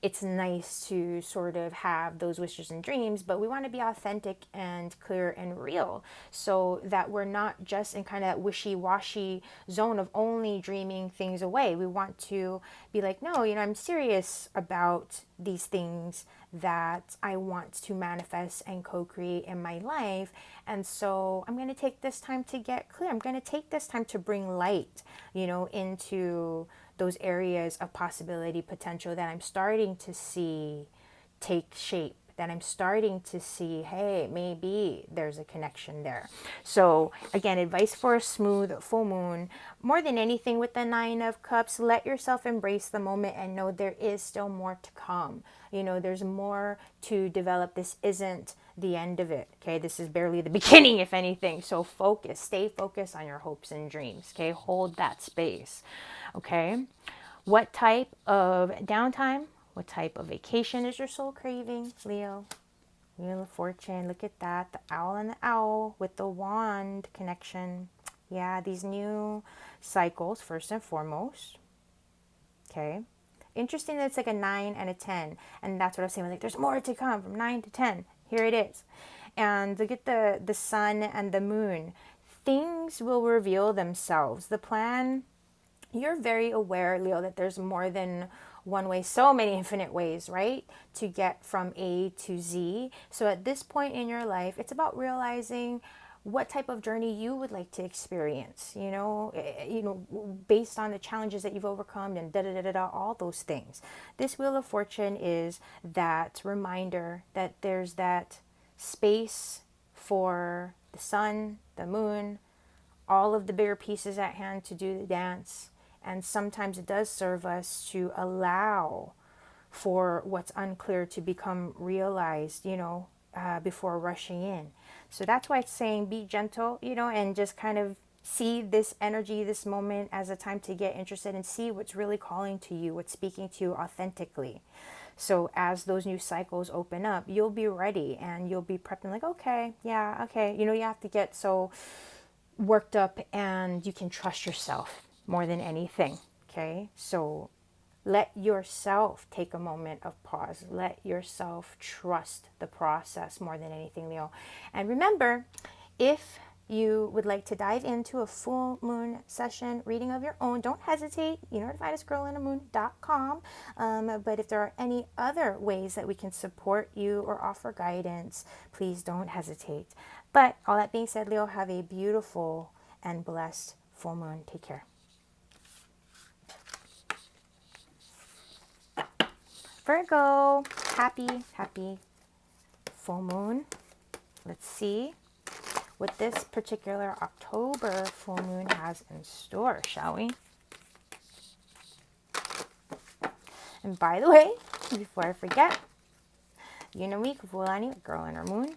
it's nice to sort of have those wishes and dreams, but we want to be authentic and clear and real, so that we're not just in kind of that wishy-washy zone of only dreaming things away. We want to be like, no, you know, I'm serious about these things that I want to manifest and co-create in my life. And so I'm going to take this time to get clear. I'm going to take this time to bring light, you know, into those areas of possibility, potential that I'm starting to see take shape, that I'm starting to see, hey, maybe there's a connection there. So again, advice for a smooth full moon. More than anything, with the 9 of Cups, let yourself embrace the moment and know there is still more to come. You know, there's more to develop. This isn't the end of it, okay? This is barely the beginning, if anything. So focus, stay focused on your hopes and dreams, okay? Hold that space, okay? What type of downtime, what type of vacation is your soul craving, Leo? Wheel of Fortune, look at that. The owl and the owl with the wand connection. Yeah, these new cycles, first and foremost, okay? Interesting that it's like a 9 and a 10. And that's what I was saying. Like, there's more to come from 9 to 10. Here it is. And look at the sun and the moon. Things will reveal themselves. The plan, you're very aware, Leo, that there's more than one way, so many infinite ways, right, to get from A to Z. So at this point in your life, it's about realizing what type of journey you would like to experience, you know, based on the challenges that you've overcome and all those things. This Wheel of Fortune is that reminder that there's that space for the sun, the moon, all of the bigger pieces at hand to do the dance. And sometimes it does serve us to allow for what's unclear to become realized, you know, before rushing in. So that's why it's saying be gentle, you know, and just kind of see this energy, this moment as a time to get interested and see what's really calling to you, what's speaking to you authentically. So as those new cycles open up, you'll be ready and you'll be prepping like, okay, yeah, okay. You know, you have to get so worked up and you can trust yourself more than anything, okay? So let yourself take a moment of pause. Let yourself trust the process more than anything, Leo. And remember, If you would like to dive into a full moon session reading of your own, don't hesitate. You know where to find us, girlinamoon.com. But if there are any other ways that we can support you or offer guidance, please don't hesitate. But all that being said, Leo, have a beautiful and blessed full moon. Take care. Virgo, happy full moon. Let's see what this particular October full moon has in store, shall we? And by the way, before I forget, you know me, Kapualani, girl in her moon.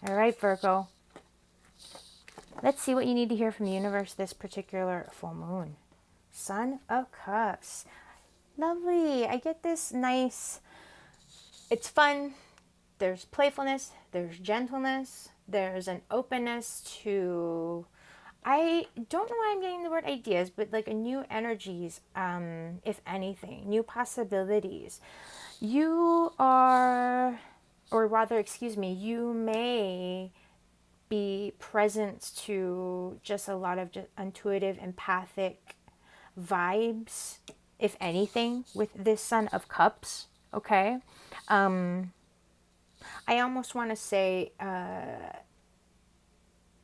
All right, Virgo. Let's see what you need to hear from the universe this particular full moon. Son of Cups. Lovely. I get this nice, it's fun. There's playfulness. There's gentleness. There's an openness to, I don't know why I'm getting the word ideas, but like a new energies, if anything, new possibilities. You are, or rather, excuse me, you may be present to just a lot of just intuitive, empathic vibes, if anything, with this Son of Cups, okay? I almost want to say,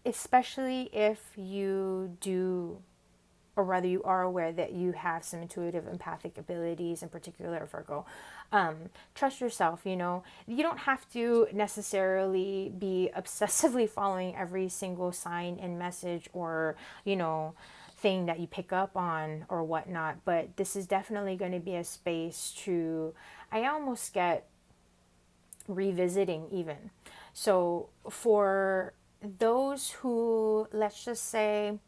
especially if you do, or rather you are aware that you have some intuitive empathic abilities, in particular Virgo, trust yourself. You know, you don't have to necessarily be obsessively following every single sign and message or, you know, thing that you pick up on or whatnot, but this is definitely going to be a space to, I almost get revisiting even. So for those who, let's just say,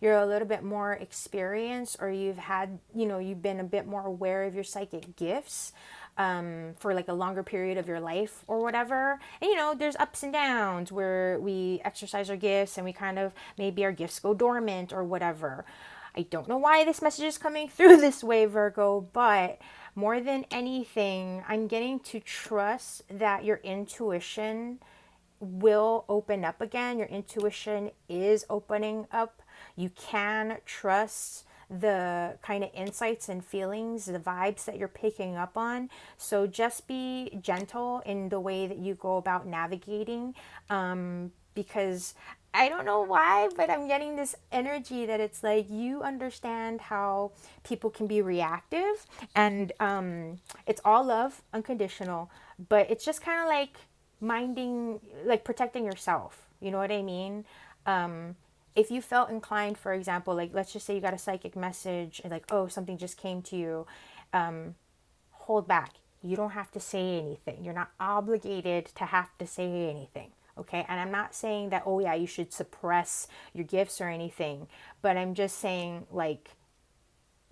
you're a little bit more experienced, or you've had, you know, you've been a bit more aware of your psychic gifts for like a longer period of your life or whatever. And, you know, there's ups and downs where we exercise our gifts and we kind of, maybe our gifts go dormant or whatever. I don't know why this message is coming through this way, Virgo, but more than anything, I'm getting to trust that your intuition will open up again. Your intuition is opening up. You can trust the kind of insights and feelings, the vibes that you're picking up on. So just be gentle in the way that you go about navigating, because I don't know why, but I'm getting this energy that it's like you understand how people can be reactive, and it's all love, unconditional, but it's just kind of like minding, like protecting yourself. You know what I mean? If you felt inclined, for example, like let's just say you got a psychic message and like, oh, something just came to you, hold back. You don't have to say anything. You're not obligated to have to say anything. Okay. And I'm not saying that, oh yeah, you should suppress your gifts or anything, but I'm just saying, like,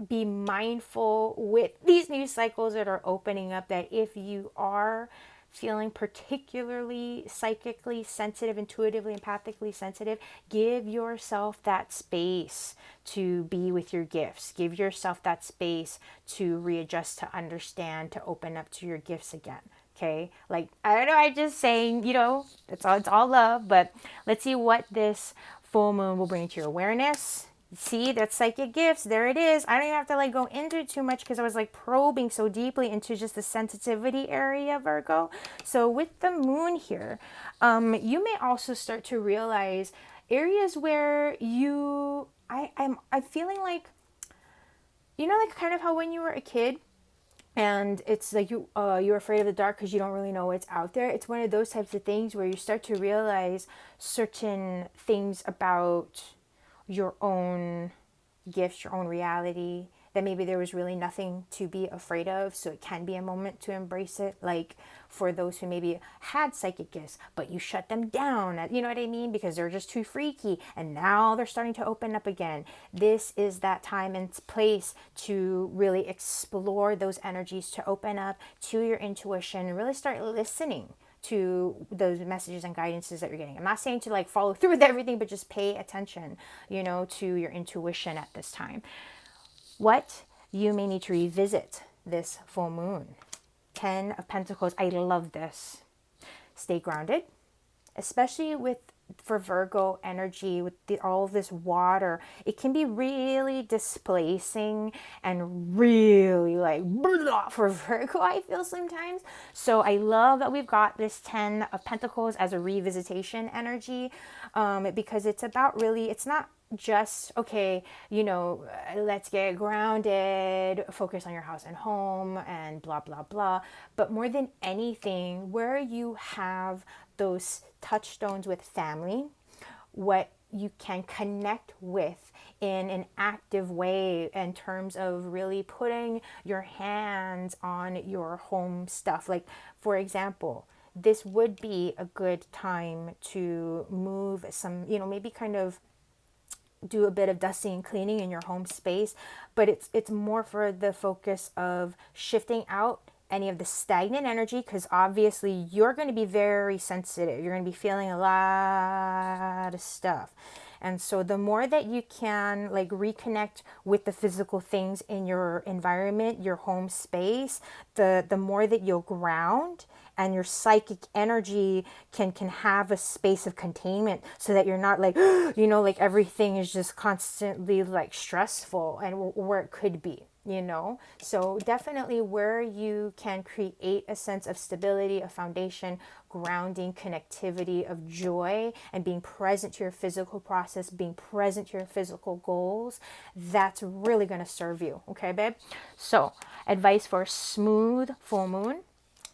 be mindful with these new cycles that are opening up, that if you are feeling particularly psychically sensitive, intuitively, empathically sensitive, give yourself that space to be with your gifts. Give yourself that space to readjust, to understand, to open up to your gifts again. Okay, like, I don't know, I just saying, you know, it's all love, but let's see what this full moon will bring to your awareness. See, that's psychic gifts. There it is. I don't even have to like go into it too much because I was like probing so deeply into just the sensitivity area, Virgo. So with the moon here, you may also start to realize areas where I'm feeling like, you know, like kind of how when you were a kid, and it's like you're afraid of the dark because you don't really know what's out there. It's one of those types of things where you start to realize certain things about your own gifts, your own reality, that maybe there was really nothing to be afraid of. So it can be a moment to embrace it. Like for those who maybe had psychic gifts, but you shut them down, you know what I mean? Because they're just too freaky. And now they're starting to open up again. This is that time and place to really explore those energies, to open up to your intuition and really start listening to those messages and guidances that you're getting. I'm not saying to like follow through with everything, but just pay attention, you know, to your intuition at this time. What you may need to revisit this full moon. 10 of Pentacles. I love this. Stay grounded, especially with for Virgo energy with all of this water. It can be really displacing and really like blah for Virgo, I feel sometimes. So I love that we've got this 10 of Pentacles as a revisitation energy, because it's about really, it's not just, okay, you know, let's get grounded, focus on your house and home and blah, blah, blah. But more than anything, where you have those touchstones with family, what you can connect with in an active way in terms of really putting your hands on your home stuff. Like, for example, this would be a good time to move some, you know, maybe kind of do a bit of dusting and cleaning in your home space, but it's more for the focus of shifting out any of the stagnant energy, because obviously you're going to be very sensitive. You're going to be feeling a lot of stuff. And so the more that you can like reconnect with the physical things in your environment, your home space, the more that you'll ground, and your psychic energy can have a space of containment, so that you're not like, you know, like everything is just constantly like stressful, and where it could be, you know. So definitely where you can create a sense of stability, a foundation, grounding, connectivity, of joy, and being present to your physical process, being present to your physical goals, that's really going to serve you. Okay, babe? So advice for smooth full moon.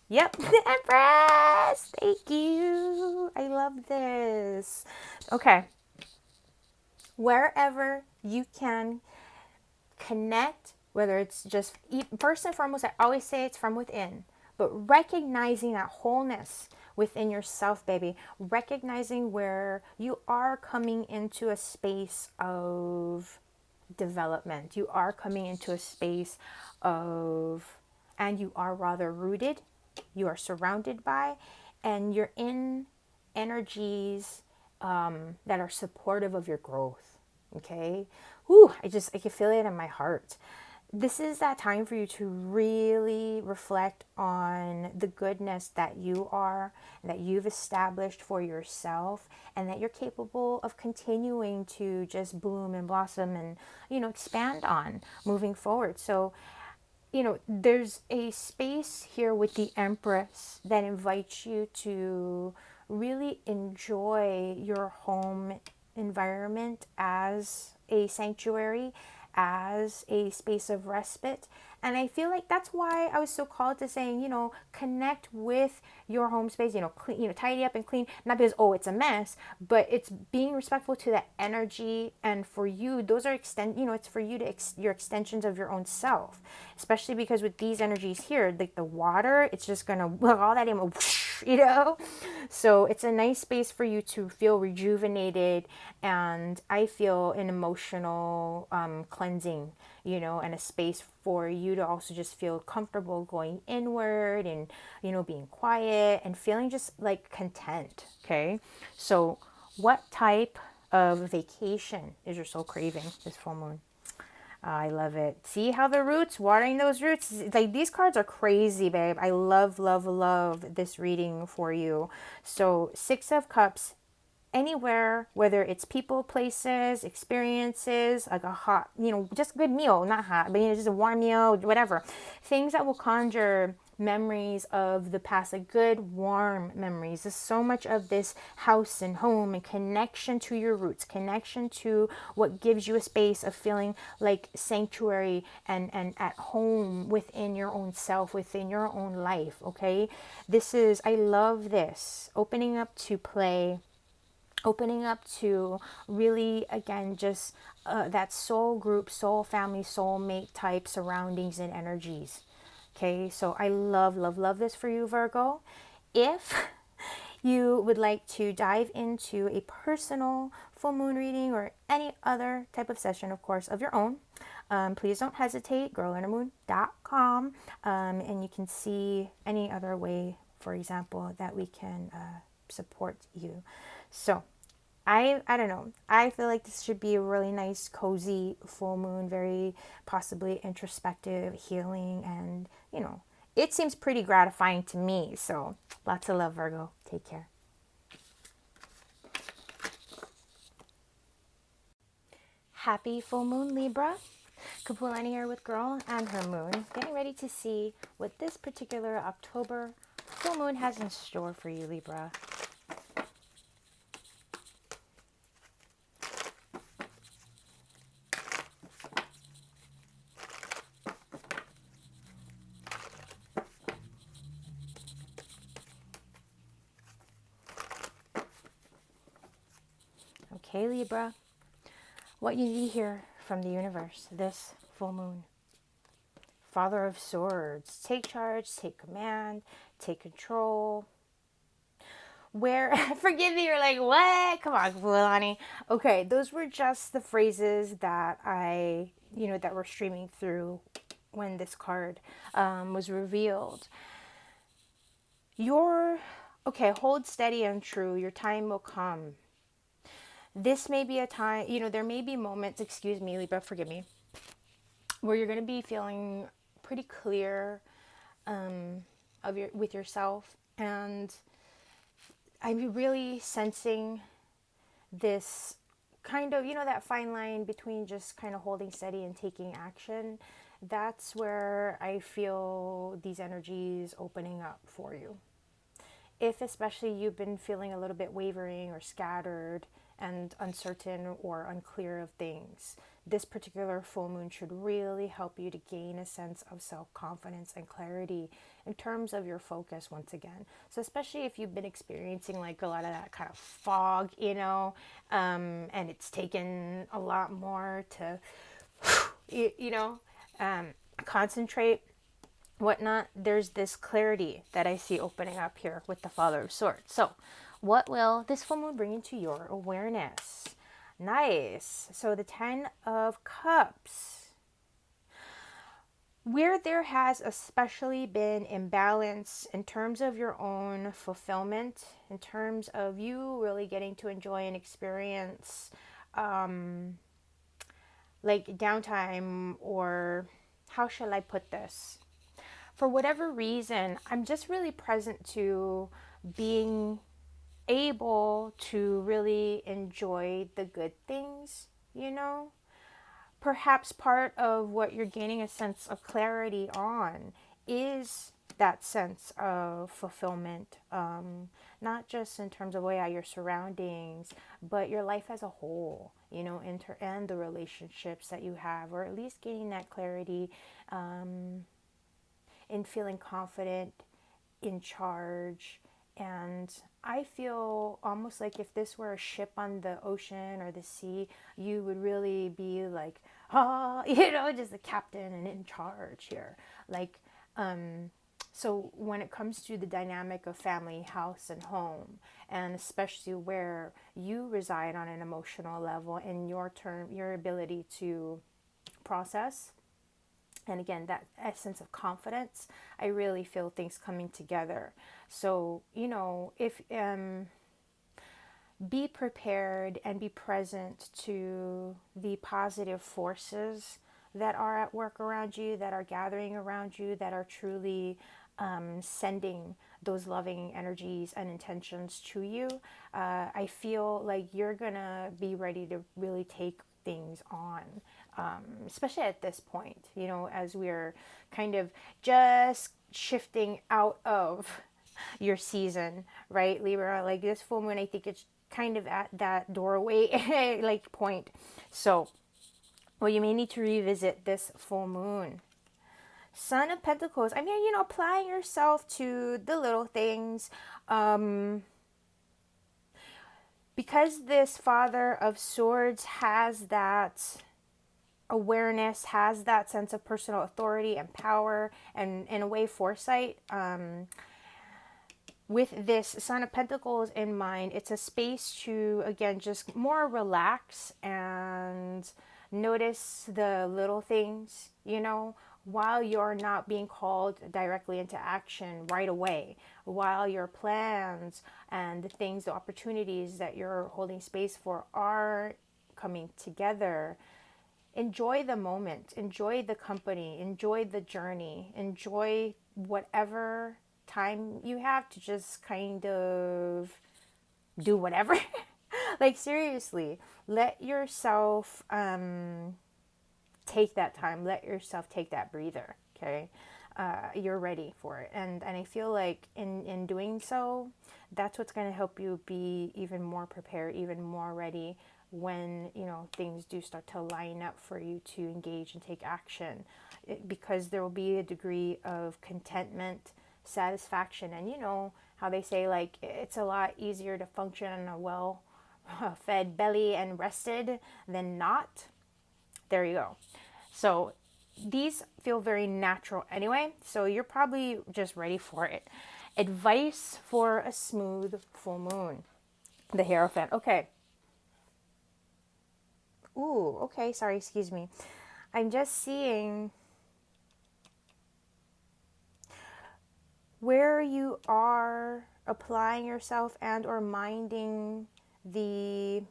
Yep, the Empress. Thank you. I love this. Okay. Wherever you can connect, whether it's just, first and foremost, I always say it's from within, but recognizing that wholeness within yourself, baby, recognizing where you are coming into a space of development, you are coming into a space of, and you are rather rooted, you are surrounded by, and you're in energies that are supportive of your growth. Okay. Whew, I can feel it in my heart. This is that time for you to really reflect on the goodness that you are, that you've established for yourself, and that you're capable of continuing to just bloom and blossom and, you know, expand on moving forward. So, you know, there's a space here with the Empress that invites you to really enjoy your home environment as a sanctuary, as a space of respite. And I feel like that's why I was so called to saying, you know, connect with your home space, you know, clean, you know, tidy up and clean, not because, oh, it's a mess, but it's being respectful to that energy. And for you, those are you know, it's for you to, your extensions of your own self, especially because with these energies here, like the water, it's just going to, well, all that, you know, so it's a nice space for you to feel rejuvenated. And I feel an emotional cleansing, you know, and a space for you to also just feel comfortable going inward and, you know, being quiet and feeling just like content. Okay. So what type of vacation is your soul craving this full moon? I love it. See how the roots, watering those roots, like these cards are crazy, babe. I love, love, love this reading for you. So 6 of Cups, anywhere, whether it's people, places, experiences, like a hot, you know, just good meal, not hot, but you know, just a warm meal, whatever. Things that will conjure memories of the past, like good, warm memories. There's so much of this house and home and connection to your roots, connection to what gives you a space of feeling like sanctuary and at home within your own self, within your own life, okay? This is, I love this. Opening up to play, opening up to really, again, just that soul group, soul family, soulmate type surroundings and energies. Okay, so I love, love, love this for you, Virgo. If you would like to dive into a personal full moon reading or any other type of session, of course, of your own, please don't hesitate, girlundermoon.com, and you can see any other way, for example, that we can support you. So I don't know. I feel like this should be a really nice, cozy full moon, very possibly introspective, healing, and it seems pretty gratifying to me. So lots of love, Virgo. Take care. Happy full moon, Libra. Kapualani here with Girl and her moon, getting ready to see what this particular October full moon has in store for you, Libra. Okay, Libra, what you need to hear from the universe this full moon. Father of Swords, take charge, take command, take control. Where, forgive me, you're like, what? Come on, Kapualani. Okay, those were just the phrases that that were streaming through when this card was revealed. Okay, hold steady and true. Your time will come. This may be a time, there may be moments, excuse me, Libra, forgive me, where you're going to be feeling pretty clear with yourself, and I'm really sensing this kind of, that fine line between just kind of holding steady and taking action. That's where I feel these energies opening up for you. If especially you've been feeling a little bit wavering or scattered and uncertain or unclear of things, this particular full moon should really help you to gain a sense of self-confidence and clarity in terms of your focus once again. So especially if you've been experiencing like a lot of that kind of fog, and it's taken a lot more to, concentrate, whatnot, there's this clarity that I see opening up here with the Father of Swords. So what will this full moon bring into your awareness? Nice. So the 10 of Cups. Where there has especially been imbalance in terms of your own fulfillment, in terms of you really getting to enjoy and experience like downtime, or how shall I put this? For whatever reason, I'm just really present to being able to really enjoy the good things, Perhaps part of what you're gaining a sense of clarity on is that sense of fulfillment, not just in terms of your surroundings, but your life as a whole, and the relationships that you have, or at least gaining that clarity in feeling confident, in charge. And I feel almost like if this were a ship on the ocean or the sea, you would really be like, just the captain and in charge here. Like, so when it comes to the dynamic of family, house, and home, and especially where you reside on an emotional level, in your ability to process, and again, that essence of confidence, I really feel things coming together. So, if be prepared and be present to the positive forces that are at work around you, that are gathering around you, that are truly sending those loving energies and intentions to you. I feel like you're gonna be ready to really take things on, especially at this point, as we're kind of just shifting out of your season, right, Libra? Like this full moon, I think it's kind of at that doorway like point. So, well, you may need to revisit this full moon. Son of Pentacles. I mean, applying yourself to the little things. Because this Father of Swords has that awareness, has that sense of personal authority and power, and in a way foresight, with this Son of Pentacles in mind, it's a space to, again, just more relax and notice the little things, while you're not being called directly into action right away, while your plans and the things, the opportunities that you're holding space for are coming together, enjoy the moment, enjoy the company, enjoy the journey, enjoy whatever time you have to just kind of do whatever. Like, seriously, let yourself take that time, let yourself take that breather. Okay, you're ready for it, and I feel like in doing so, that's what's going to help you be even more prepared, even more ready when, you know, things do start to line up for you to engage and take action. Because there will be a degree of contentment, satisfaction, and you know how they say, like, it's a lot easier to function on a well fed belly and rested than not. There you go. So these feel very natural anyway, so you're probably just ready for it. Advice for a smooth full moon. The Hierophant. Okay. Ooh, okay, sorry, excuse me. I'm just seeing where you are applying yourself and or minding the,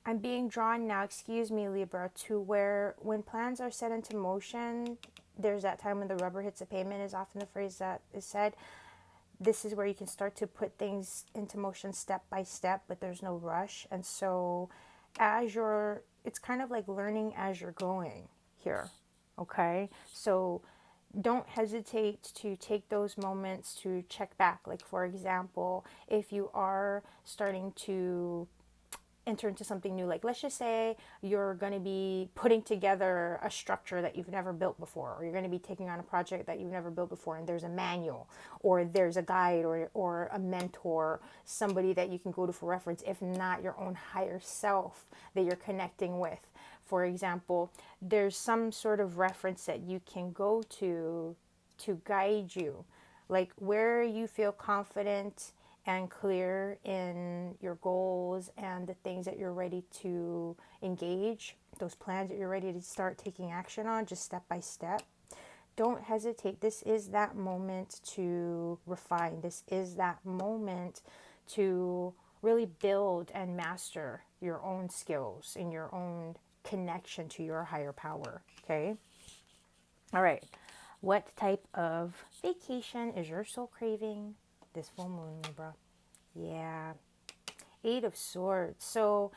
I'm being drawn now, excuse me, Libra, to where when plans are set into motion, there's that time when the rubber hits the pavement is often the phrase that is said. This is where you can start to put things into motion step by step, but there's no rush. And so as you're, it's kind of like learning as you're going here. Okay. So don't hesitate to take those moments to check back. Like, for example, if you are starting to enter into something new, like let's just say you're going to be putting together a structure that you've never built before, or you're going to be taking on a project that you've never built before, and there's a manual or there's a guide or a mentor, somebody that you can go to for reference, if not your own higher self that you're connecting with. For example, there's some sort of reference that you can go to guide you, like where you feel confident and clear in your goals and the things that you're ready to engage, those plans that you're ready to start taking action on, just step by step. Don't hesitate. This is that moment to refine. This is that moment to really build and master your own skills and your own connection to your higher power. Okay? All right. What type of vacation is your soul craving this full moon, Libra? Yeah. 8 of Swords. So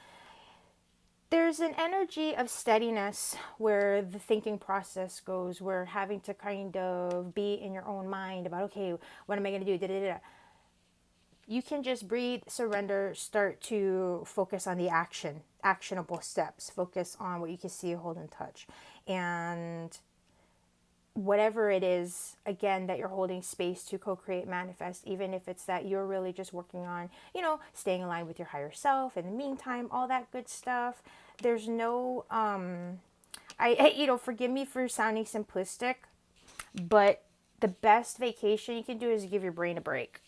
there's an energy of steadiness where the thinking process goes. We're having to kind of be in your own mind about, okay, what am I going to do? Da-da-da-da. You can just breathe, surrender, start to focus on the actionable steps. Focus on what you can see, hold, and touch. And whatever it is, again, that you're holding space to co-create, manifest, even if it's that you're really just working on, you know, staying aligned with your higher self. In the meantime, all that good stuff. There's no, you know, forgive me for sounding simplistic, but the best vacation you can do is give your brain a break.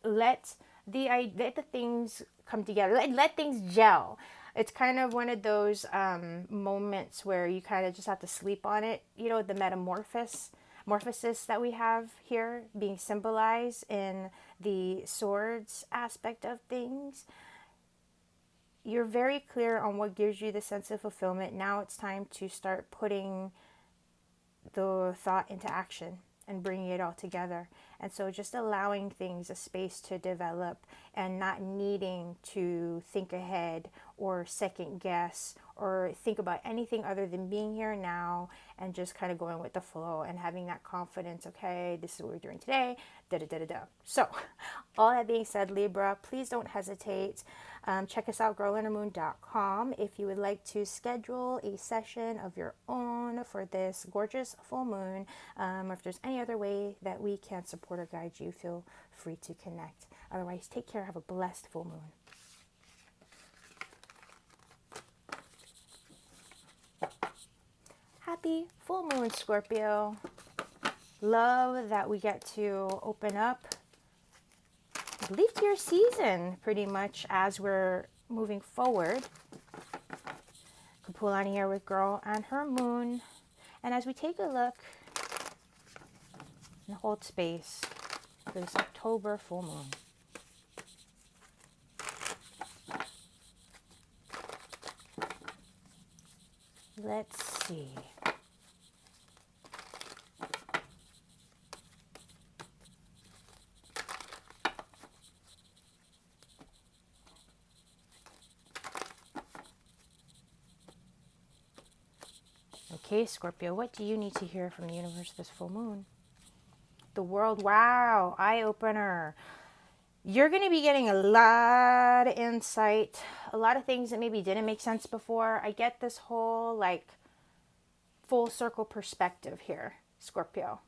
Let the things come together. Let things gel. It's kind of one of those moments where you kind of just have to sleep on it. You know, the metamorphosis that we have here being symbolized in the swords aspect of things. You're very clear on what gives you the sense of fulfillment. Now it's time to start putting the thought into action and bringing it all together. And so just allowing things a space to develop and not needing to think ahead or second guess or think about anything other than being here now and just kind of going with the flow and having that confidence. Okay, this is what we're doing today. Da da da da da. So, all that being said, Libra, please don't hesitate. Check us out, girlinnermoon.com, if you would like to schedule a session of your own for this gorgeous full moon, or if there's any other way that we can support or guide you, feel free to connect. Otherwise, take care. Have a blessed full moon. Happy full moon, Scorpio. Love that we get to open up, I believe, to your season pretty much as we're moving forward. Kapualani here with Girl and her moon. And as we take a look and hold space for this October full moon, let's see. Okay, Scorpio, what do you need to hear from the universe this full moon? The world, wow, eye-opener. You're going to be getting a lot of insight, a lot of things that maybe didn't make sense before. I get this whole like full circle perspective here, Scorpio.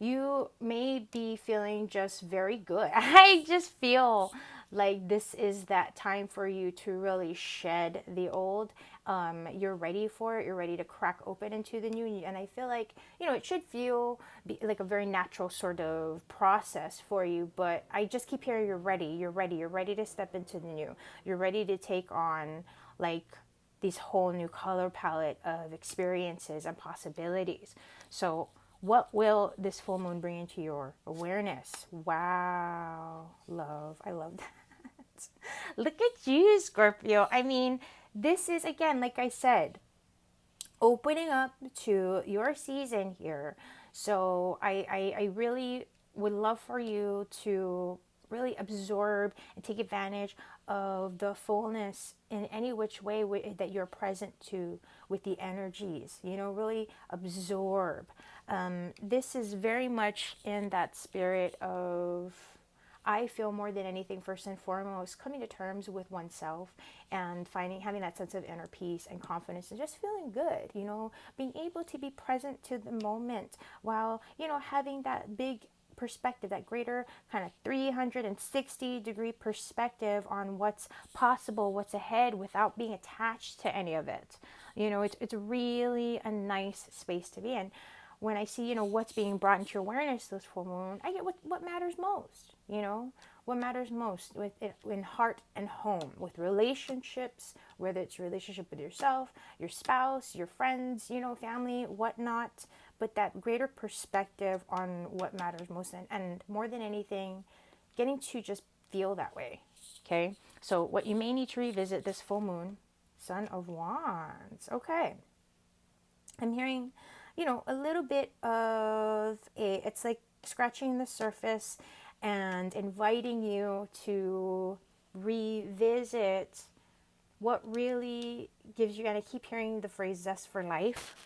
You may be feeling just very good. I just feel like this is that time for you to really shed the old. You're ready for it. You're ready to crack open into the new. And I feel like, it should feel like a very natural sort of process for you. But I just keep hearing you're ready. You're ready. You're ready to step into the new. You're ready to take on like this whole new color palette of experiences and possibilities. So what will this full moon bring into your awareness? Wow, love. I love that. Look at you, Scorpio. I mean, this is, again, like I said, opening up to your season here. So I really would love for you to really absorb and take advantage of the fullness in any which way that you're present to with the energies, really absorb. This is very much in that spirit of, I feel more than anything, first and foremost, coming to terms with oneself and having that sense of inner peace and confidence and just feeling good, being able to be present to the moment while, having that big perspective, that greater kind of 360-degree perspective on what's possible, what's ahead, without being attached to any of it. It's really a nice space to be in. When I see, what's being brought into your awareness this full moon, I get what matters most, what matters most in heart and home, with relationships, whether it's a relationship with yourself, your spouse, your friends, family, whatnot, but that greater perspective on what matters most, and more than anything, getting to just feel that way, okay? So what you may need to revisit this full moon, Son of Wands, okay. I'm hearing, a little bit of it's like scratching the surface and inviting you to revisit what really gives you, and I keep hearing the phrase zest for life,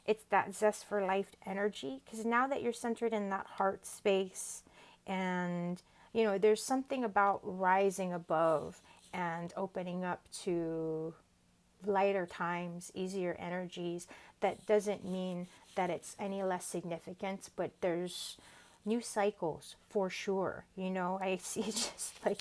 it's that zest for life energy, because now that you're centered in that heart space and, there's something about rising above and opening up to lighter times, easier energies. That doesn't mean that it's any less significant, but there's new cycles for sure. I see just like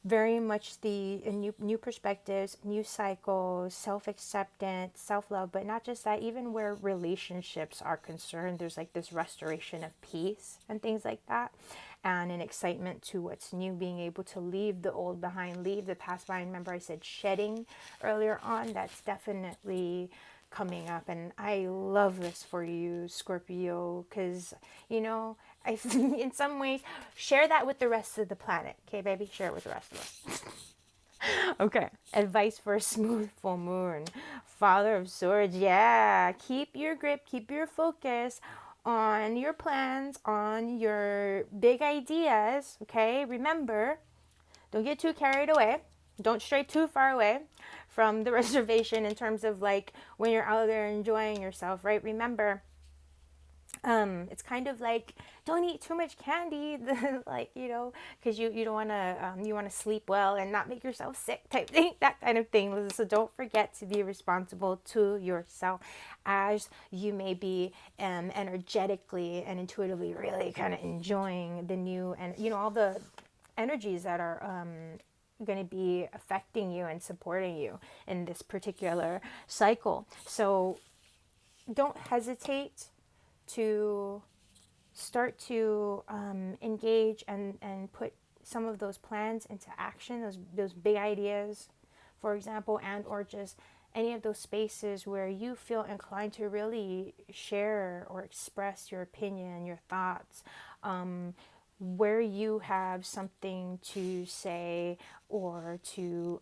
very much the new perspectives, new cycles, self-acceptance, self-love, but not just that, even where relationships are concerned, there's like this restoration of peace and things like that, and an excitement to what's new, being able to leave the old behind, leave the past behind. Remember I said shedding earlier on, that's definitely coming up, and I love this for you, Scorpio, because I in some ways share that with the rest of the planet. Okay, baby, share it with the rest of us. Okay, advice for a smooth full moon. Father of Swords, yeah, keep your grip, keep your focus on your plans, on your big ideas. Okay, remember, don't get too carried away. Don't stray too far away from the reservation in terms of like when you're out there enjoying yourself, right? Remember, it's kind of like, don't eat too much candy, like, because you don't want to, you want to sleep well and not make yourself sick type thing, that kind of thing. So don't forget to be responsible to yourself as you may be energetically and intuitively really kind of enjoying the new and, all the energies that are going to be affecting you and supporting you in this particular cycle. So don't hesitate to start to engage and put some of those plans into action, those big ideas, for example, and or just any of those spaces where you feel inclined to really share or express your opinion, your thoughts, where you have something to say or to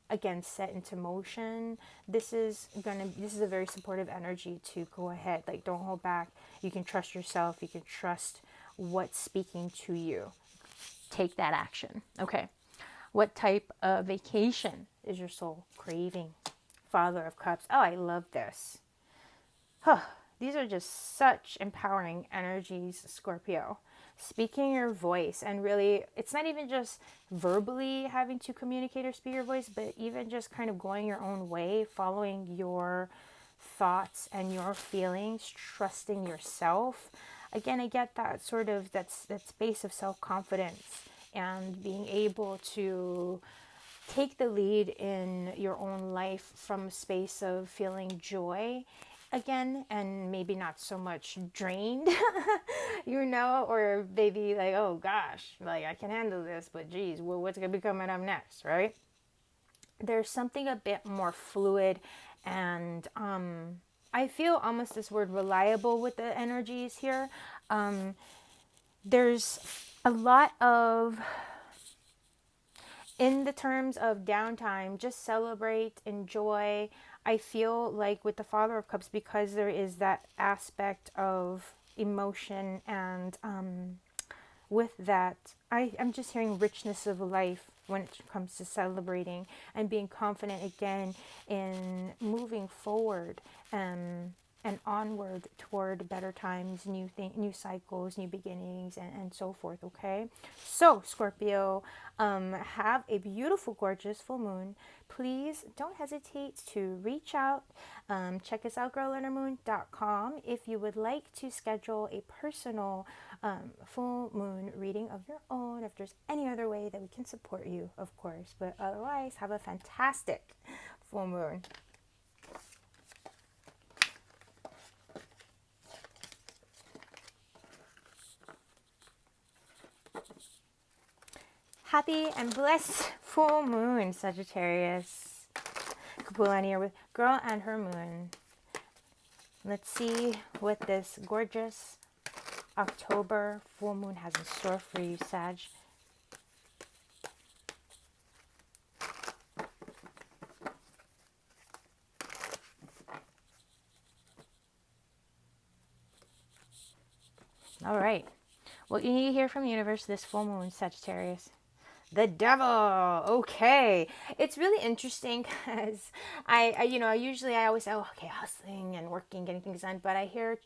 again set into motion. This is a very supportive energy to go ahead. Like, don't hold back. You can trust yourself. You can trust what's speaking to you. Take that action. Okay. What type of vacation is your soul craving? Father of Cups. Oh, I love this. Huh. These are just such empowering energies, Scorpio. Speaking your voice, and really, it's not even just verbally having to communicate or speak your voice, but even just kind of going your own way, following your thoughts and your feelings, trusting yourself. Again, I get that sort of that space of self-confidence and being able to take the lead in your own life from a space of feeling joy again, and maybe not so much drained, or maybe like, oh gosh, like I can handle this, but geez, well, what's going to be coming up next, right? There's something a bit more fluid, and I feel almost this word reliable with the energies here. There's a lot of, in the terms of downtime, just celebrate, enjoy. I feel like with the Father of Cups, because there is that aspect of emotion, and with that, I'm just hearing richness of life when it comes to celebrating and being confident again in moving forward and onward toward better times, new cycles, new beginnings, and so forth. Okay, so Scorpio, have a beautiful, gorgeous full moon. Please don't hesitate to reach out. Check us out, girlundermoon.com, if you would like to schedule a personal full moon reading of your own. If there's any other way that we can support you, of course. But otherwise, have a fantastic full moon. Happy and blessed full moon, Sagittarius. Kapualani here with Girl and Her Moon. Let's see what this gorgeous October full moon has in store for you, Sag. All right. What you need to hear from the universe this full moon, Sagittarius. The devil. Okay. It's really interesting because I always say, oh, okay, hustling and working, getting things done. But I hear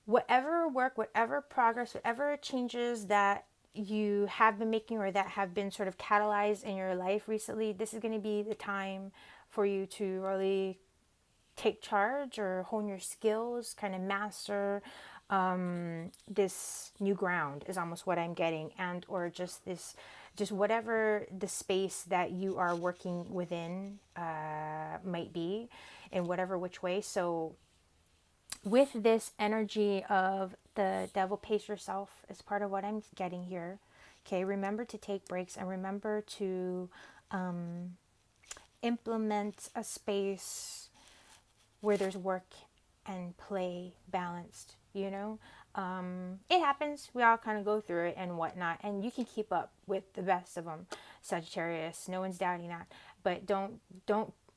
whatever work, whatever progress, whatever changes that you have been making or that have been sort of catalyzed in your life recently, this is going to be the time for you to really take charge or hone your skills, kind of master this new ground is almost what I'm getting, and or just whatever the space that you are working within might be, in whatever which way. So with this energy of the devil, pace yourself is part of what I'm getting here. Okay, remember to take breaks and remember to implement a space where there's work and play balanced. It happens. We all kind of go through it and whatnot, and you can keep up with the best of them, Sagittarius. No one's doubting that, but don't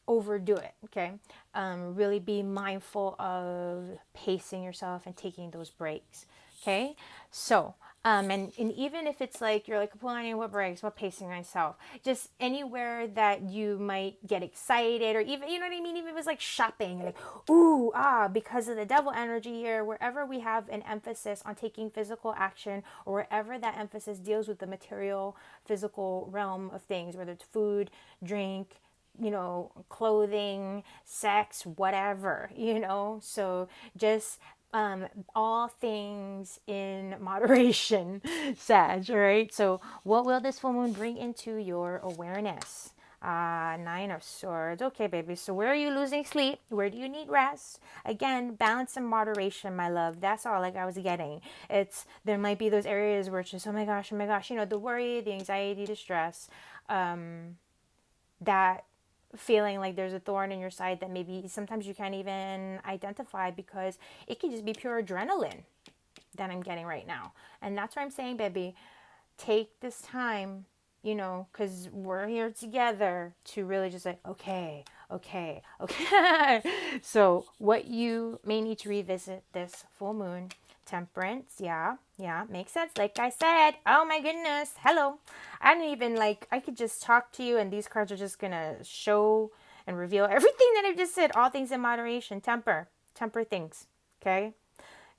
overdo it. Okay, really be mindful of pacing yourself and taking those breaks. Okay, so and even if it's like you're like, Kapualani, what breaks, what pacing myself, just anywhere that you might get excited, or even, you know what I mean, even if it was like shopping, like, ooh, because of the devil energy here, wherever we have an emphasis on taking physical action, or wherever that emphasis deals with the material, physical realm of things, whether it's food, drink, clothing, sex, whatever, so just all things in moderation, Sag. All right. So what will this full moon bring into your awareness? Nine of Swords. Okay, baby. So where are you losing sleep? Where do you need rest? Again, balance and moderation, my love. That's all like I was getting. There might be those areas where it's just, oh my gosh, you know, the worry, the anxiety, the stress, that feeling like there's a thorn in your side that maybe sometimes you can't even identify because it could just be pure adrenaline that I'm getting right now. And that's what I'm saying, baby. Take this time, you know, because we're here together to really just like, okay, okay, okay. So what you may need to revisit this full moon, Temperance, yeah, makes sense. Like I said, oh my goodness, hello. I don't even like, I could just talk to you and these cards are just gonna show and reveal everything that I've just said. All things in moderation. Temper things, okay?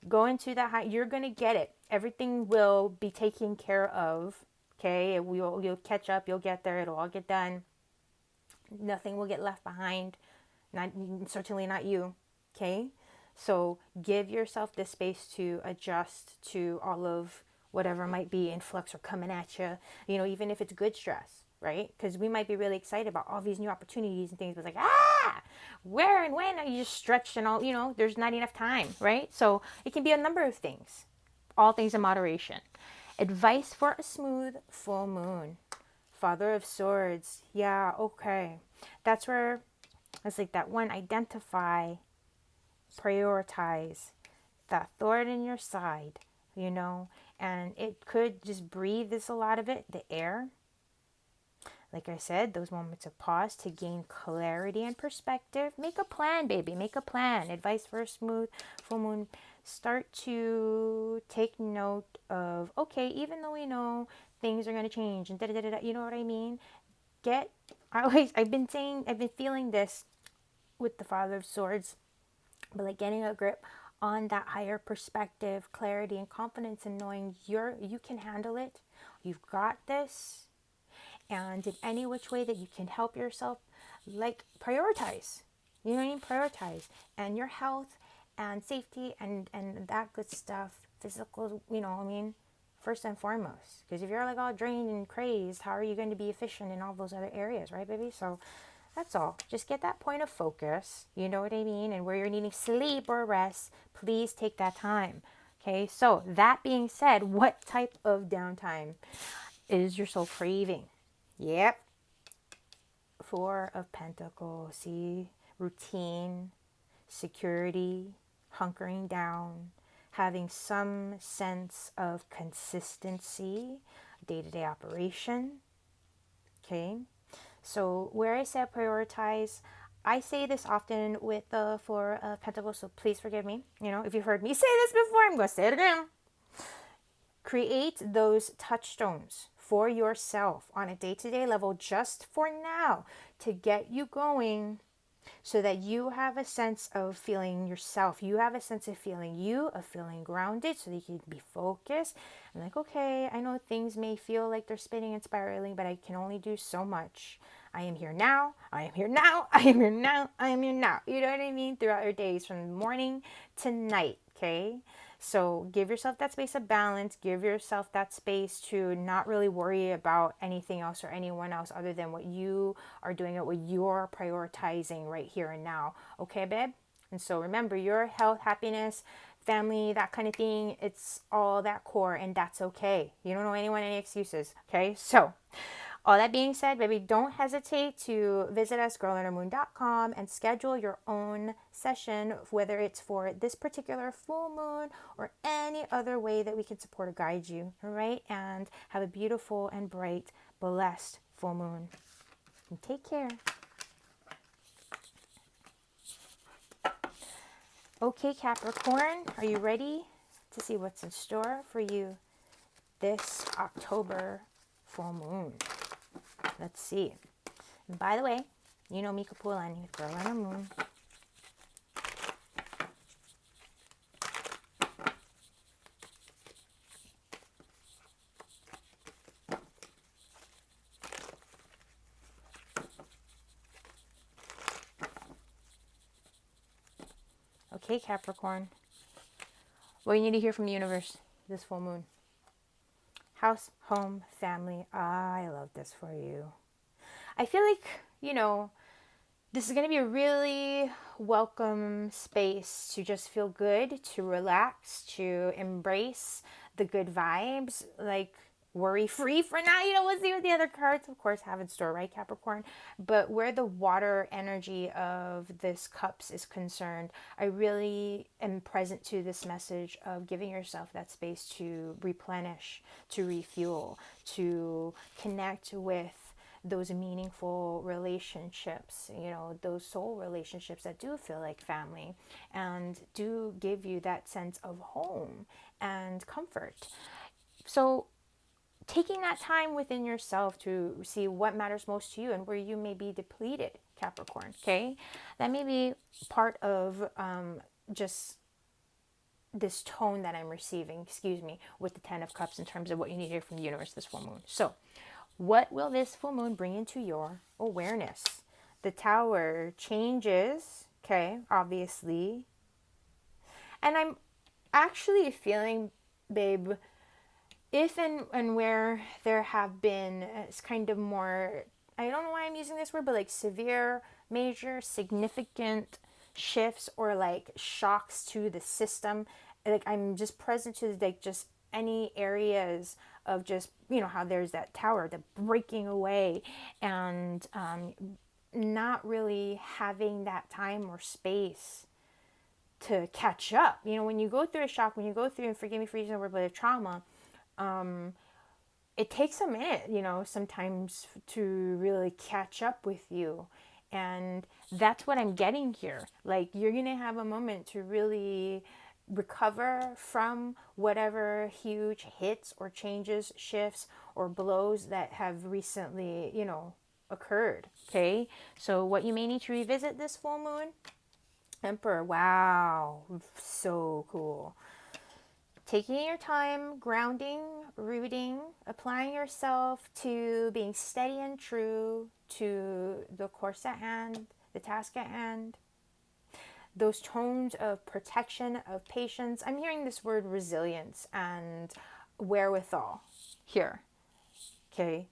Go into that high, you're gonna get it. Everything will be taken care of, okay? You'll catch up, you'll get there, it'll all get done. Nothing will get left behind, not certainly not you, okay? So give yourself the space to adjust to all of whatever might be in flux or coming at you, you know, even if it's good stress, right? Because we might be really excited about all these new opportunities and things, but it's like, where and when are you just stretched and all, you know, there's not enough time, right? So it can be a number of things, all things in moderation. Advice for a smooth full moon. Father of Swords. Yeah, okay. That's where it's like that one, identify, prioritize that thorn in your side, you know, and it could just breathe this a lot of it, the air. Like I said, those moments of pause to gain clarity and perspective. Make a plan, baby. Make a plan. Advice for a smooth full moon. Start to take note of, okay, even though we know things are going to change and da-da-da-da, you know what I mean? I've been feeling this with the Father of Swords, but like getting a grip on that higher perspective, clarity, and confidence in knowing you can handle it. You've got this. And in any which way that you can help yourself, like prioritize. You know what I mean? Prioritize. And your health and safety and that good stuff, physical, you know what I mean? First and foremost. Because if you're like all drained and crazed, how are you going to be efficient in all those other areas, right, baby? So that's all. Just get that point of focus. You know what I mean? And where you're needing sleep or rest, please take that time. Okay, so that being said, what type of downtime is your soul craving? Yep. Four of Pentacles. See, routine, security, hunkering down, having some sense of consistency, day-to-day operation. Okay. So where I said prioritize, I say this often with the Four of Pentacles, so please forgive me. You know, if you've heard me say this before, I'm going to say it again. Create those touchstones for yourself on a day-to-day level just for now to get you going so that you have a sense of feeling yourself. You have a sense of feeling of feeling grounded so that you can be focused. I'm like, okay, I know things may feel like they're spinning and spiraling, but I can only do so much. I am here now. I am here now. I am here now. I am here now. You know what I mean? Throughout your days from morning to night, okay? So give yourself that space of balance. Give yourself that space to not really worry about anything else or anyone else other than what you are doing or what you're prioritizing right here and now. Okay, babe? And so remember, your health, happiness, family, that kind of thing, it's all that core, and that's okay. You don't owe anyone any excuses, okay? So all that being said, baby, don't hesitate to visit us, girlundermoon.com, and schedule your own session, whether it's for this particular full moon or any other way that we can support or guide you, all right? And have a beautiful and bright, blessed full moon. And take care. Okay, Capricorn, are you ready to see what's in store for you this October full moon? Let's see. And by the way, you know me, Kapualani, girl on the moon. Okay, Capricorn. What do you need to hear from the universe this full moon? House, home, family. I love this for you. I feel like, this is going to be a really welcome space to just feel good, to relax, to embrace the good vibes, like worry free for now. We'll see what the other cards, of course, have in store, right, Capricorn? But where the water energy of this cups is concerned, I really am present to this message of giving yourself that space to replenish, to refuel, to connect with those meaningful relationships, those soul relationships that do feel like family and do give you that sense of home and comfort. So, taking that time within yourself to see what matters most to you and where you may be depleted, Capricorn, okay? That may be part of just this tone that I'm receiving, with the Ten of Cups in terms of what you need to hear from the universe this full moon. So, what will this full moon bring into your awareness? The Tower changes, okay, obviously. And I'm actually feeling, babe, if and where there have been it's kind of more, I don't know why I'm using this word, but like severe, major, significant shifts or like shocks to the system. Like I'm just present to like just any areas of just, how there's that tower, the breaking away and not really having that time or space to catch up. When you go through a shock, when you go through, and forgive me for using the word, but a trauma, it takes a minute, sometimes to really catch up with you. And that's what I'm getting here. Like, you're going to have a moment to really recover from whatever huge hits or changes, shifts, or blows that have recently, occurred. Okay. So, what you may need to revisit this full moon, Emperor. Wow. So cool. Taking your time, grounding, rooting, applying yourself to being steady and true to the course at hand, the task at hand. Those tones of protection, of patience. I'm hearing this word resilience and wherewithal here. Okay.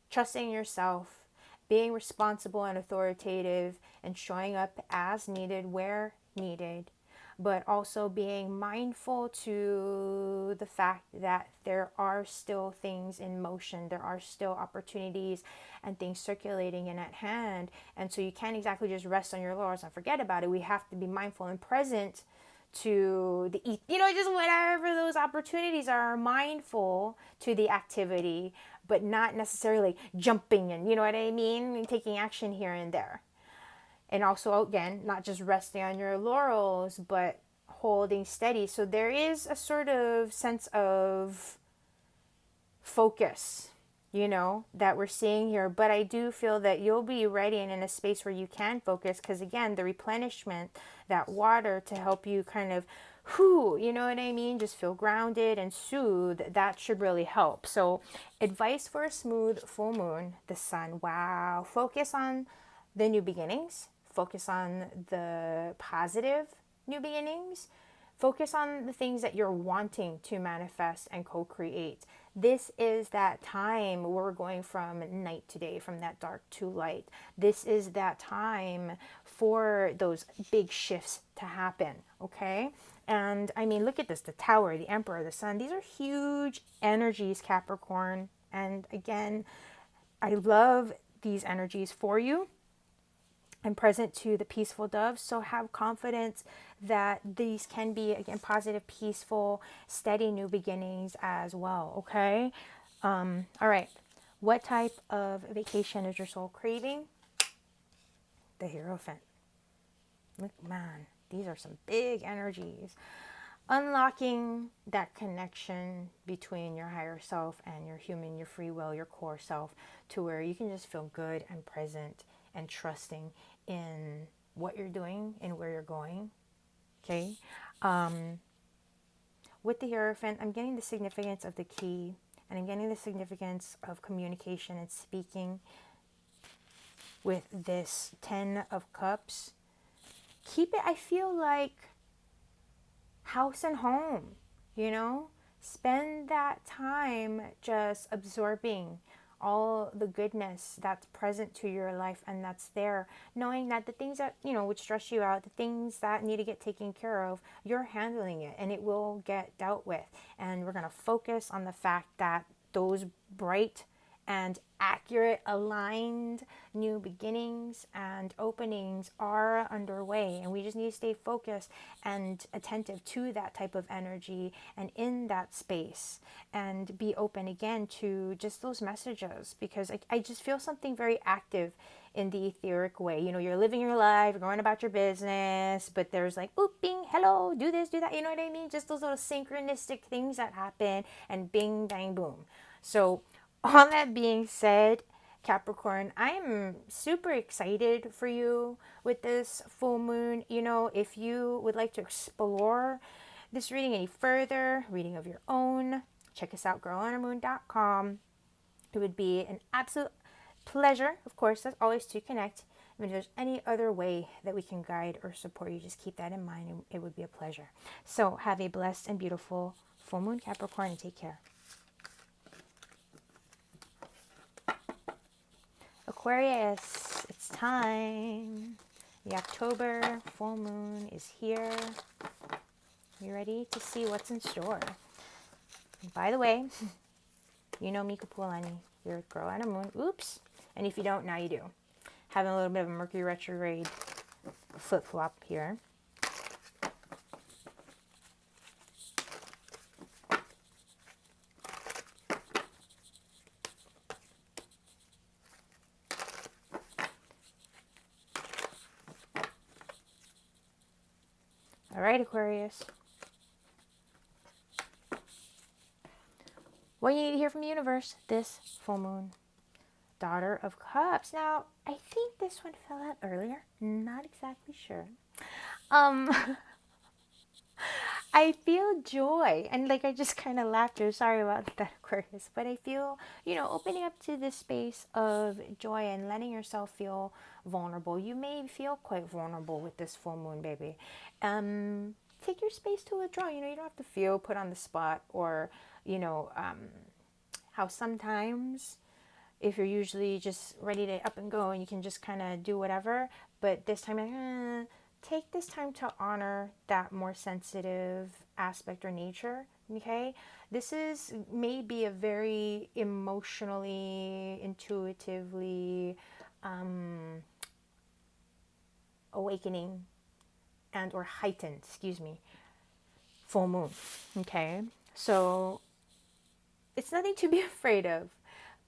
Trusting yourself, being responsible and authoritative, and showing up as needed, where needed, but also being mindful to the fact that there are still things in motion, there are still opportunities and things circulating and at hand. And so you can't exactly just rest on your laurels and forget about it. We have to be mindful and present to the, just whatever those opportunities are, mindful to the activity, but not necessarily jumping and, you know what I mean, taking action here and there. And also, again, not just resting on your laurels, but holding steady. So there is a sort of sense of focus, that we're seeing here. But I do feel that you'll be ready and in a space where you can focus. Because again, the replenishment, that water to help you kind of, you know what I mean? Just feel grounded and soothe. That should really help. So advice for a smooth full moon, the sun. Wow. Focus on the new beginnings. Focus on the positive new beginnings. Focus on the things that you're wanting to manifest and co-create. This is that time we're going from night to day, from that dark to light. This is that time for those big shifts to happen, okay? And I mean, look at this, the Tower, the Emperor, the Sun. These are huge energies, Capricorn. And again, I love these energies for you. I'm present to the peaceful doves, so have confidence that these can be, again, positive, peaceful, steady new beginnings as well, okay? All right. What type of vacation is your soul craving? The Hierophant. Look, man, these are some big energies. Unlocking that connection between your higher self and your human, your free will, your core self, to where you can just feel good and present and trusting in what you're doing and where you're going. Okay. With the Hierophant, I'm getting the significance of the key, and I'm getting the significance of communication and speaking. With this 10 of Cups, keep it, I feel like, house and home, spend that time just absorbing all the goodness that's present to your life and that's there, knowing that the things that, you know, would stress you out, the things that need to get taken care of, you're handling it and it will get dealt with. And we're going to focus on the fact that those bright and accurate, aligned new beginnings and openings are underway. And we just need to stay focused and attentive to that type of energy and in that space and be open again to just those messages, because I just feel something very active in the etheric way. You know, you're living your life, you're going about your business, but there's like, oop, bing, hello, do this, do that. You know what I mean? Just those little synchronistic things that happen, and bing, bang, boom. So all that being said, Capricorn, I'm super excited for you with this full moon. You know, if you would like to explore this reading any further, reading of your own, check us out, girlonhermoon.com. It would be an absolute pleasure, of course, as always, to connect. And if there's any other way that we can guide or support you, just keep that in mind, and it would be a pleasure. So have a blessed and beautiful full moon, Capricorn, and take care. Aquarius, it's time. The October full moon is here. You ready to see what's in store? And by the way, you know me, Kapualani, you're a girl on a moon. Oops. And if you don't, now you do. Having a little bit of a Mercury retrograde flip-flop here. All right, Aquarius. What you need to hear from the universe this full moon. Daughter of Cups. Now, I think this one fell out earlier. Not exactly sure. I feel joy, and like I just kind of laughed here. Sorry about that, Aquarius, but I feel, you know, opening up to this space of joy and letting yourself feel vulnerable. You may feel quite vulnerable with this full moon, baby. Take your space to withdraw. You know, you don't have to feel put on the spot, or you know, how sometimes if you're usually just ready to up and go and you can just kind of do whatever, but this time, take this time to honor that more sensitive aspect or nature, okay? This is maybe a very emotionally, intuitively awakening and or heightened, full moon, okay? So it's nothing to be afraid of.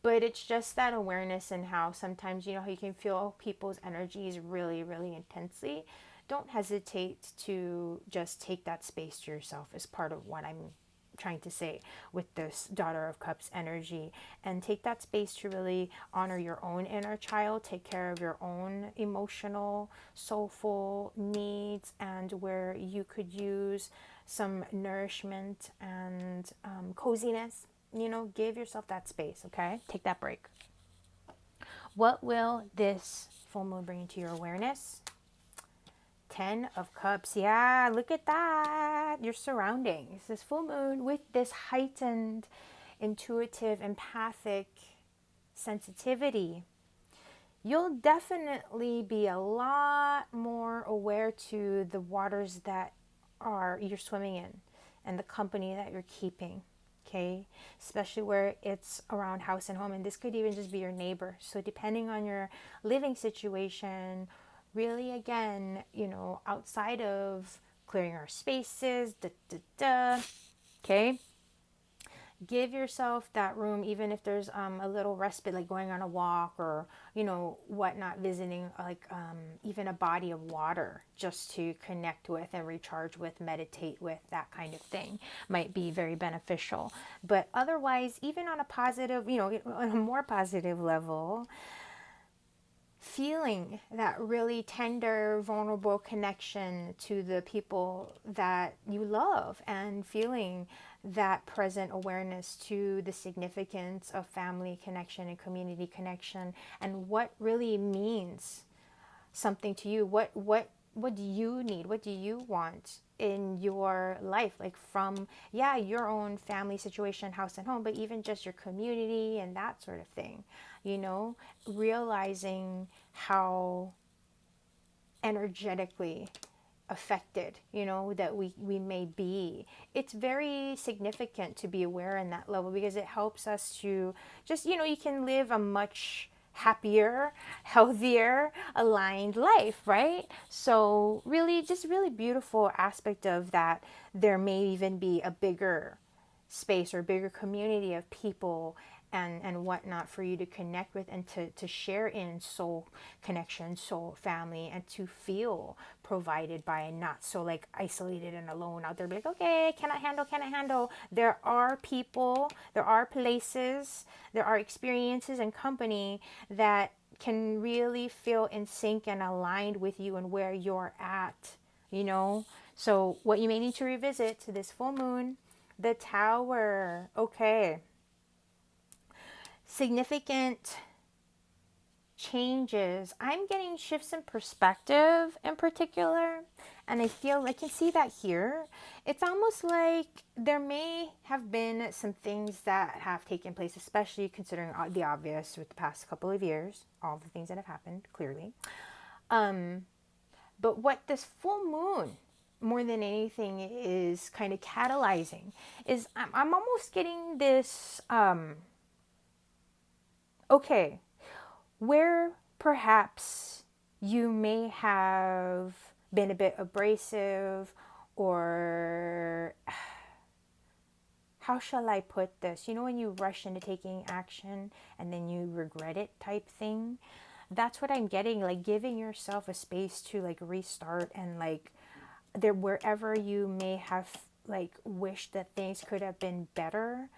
But it's just that awareness, and how sometimes, you know, how you can feel people's energies really, really intensely. Don't hesitate to just take that space to yourself, is part of what I'm trying to say with this Daughter of Cups energy. And take that space to really honor your own inner child, take care of your own emotional, soulful needs, and where you could use some nourishment and coziness. You know, give yourself that space, okay? Take that break. What will this full moon bring into your awareness? 10 of Cups. Yeah, look at that. Your surroundings. This full moon with this heightened, intuitive, empathic sensitivity. You'll definitely be a lot more aware to the waters that you're swimming in and the company that you're keeping. Okay, especially where it's around house and home, and this could even just be your neighbor. So depending on your living situation, really, again, you know, outside of clearing our spaces, okay, give yourself that room, even if there's a little respite, like going on a walk or, you know, whatnot, visiting like even a body of water just to connect with and recharge with, meditate with, that kind of thing might be very beneficial. But otherwise, even on a positive, you know, on a more positive level, feeling that really tender, vulnerable connection to the people that you love, and feeling that present awareness to the significance of family connection and community connection, and what really means something to you, what what do you need? What do you want in your life? Like from, yeah, your own family situation, house and home, but even just your community and that sort of thing, you know, realizing how energetically affected, you know, that we may be. It's very significant to be aware in that level because it helps us to just, you know, you can live a much happier, healthier, aligned life, right? So really, just really beautiful aspect of that. There may even be a bigger space or bigger community of people and whatnot for you to connect with and to share in soul connection, soul family, and to feel provided by and not so like isolated and alone out there. Be like, okay, cannot handle. There are people, there are places, there are experiences and company that can really feel in sync and aligned with you and where you're at, you know? So what you may need to revisit to this full moon, the Tower. Okay. Significant changes. I'm getting shifts in perspective in particular, and I feel I can see that here. It's almost like there may have been some things that have taken place, especially considering the obvious with the past couple of years, all the things that have happened clearly. But what this full moon more than anything is kind of catalyzing is I'm almost getting this okay, where perhaps you may have been a bit abrasive, or how shall I put this? You know, when you rush into taking action and then you regret it type thing? That's what I'm getting, like giving yourself a space to like restart and like there wherever you may have like wished that things could have been better,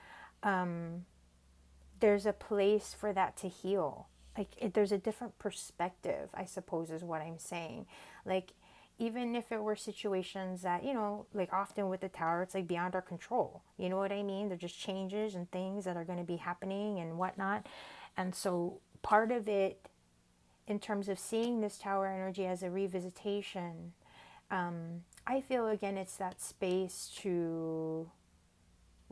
there's a place for that to heal. Like there's a different perspective, I suppose is what I'm saying. Like even if it were situations that, you know, like often with the Tower, it's like beyond our control. You know what I mean? They're just changes and things that are going to be happening and whatnot. And so part of it, in terms of seeing this Tower energy as a revisitation, I feel again it's that space to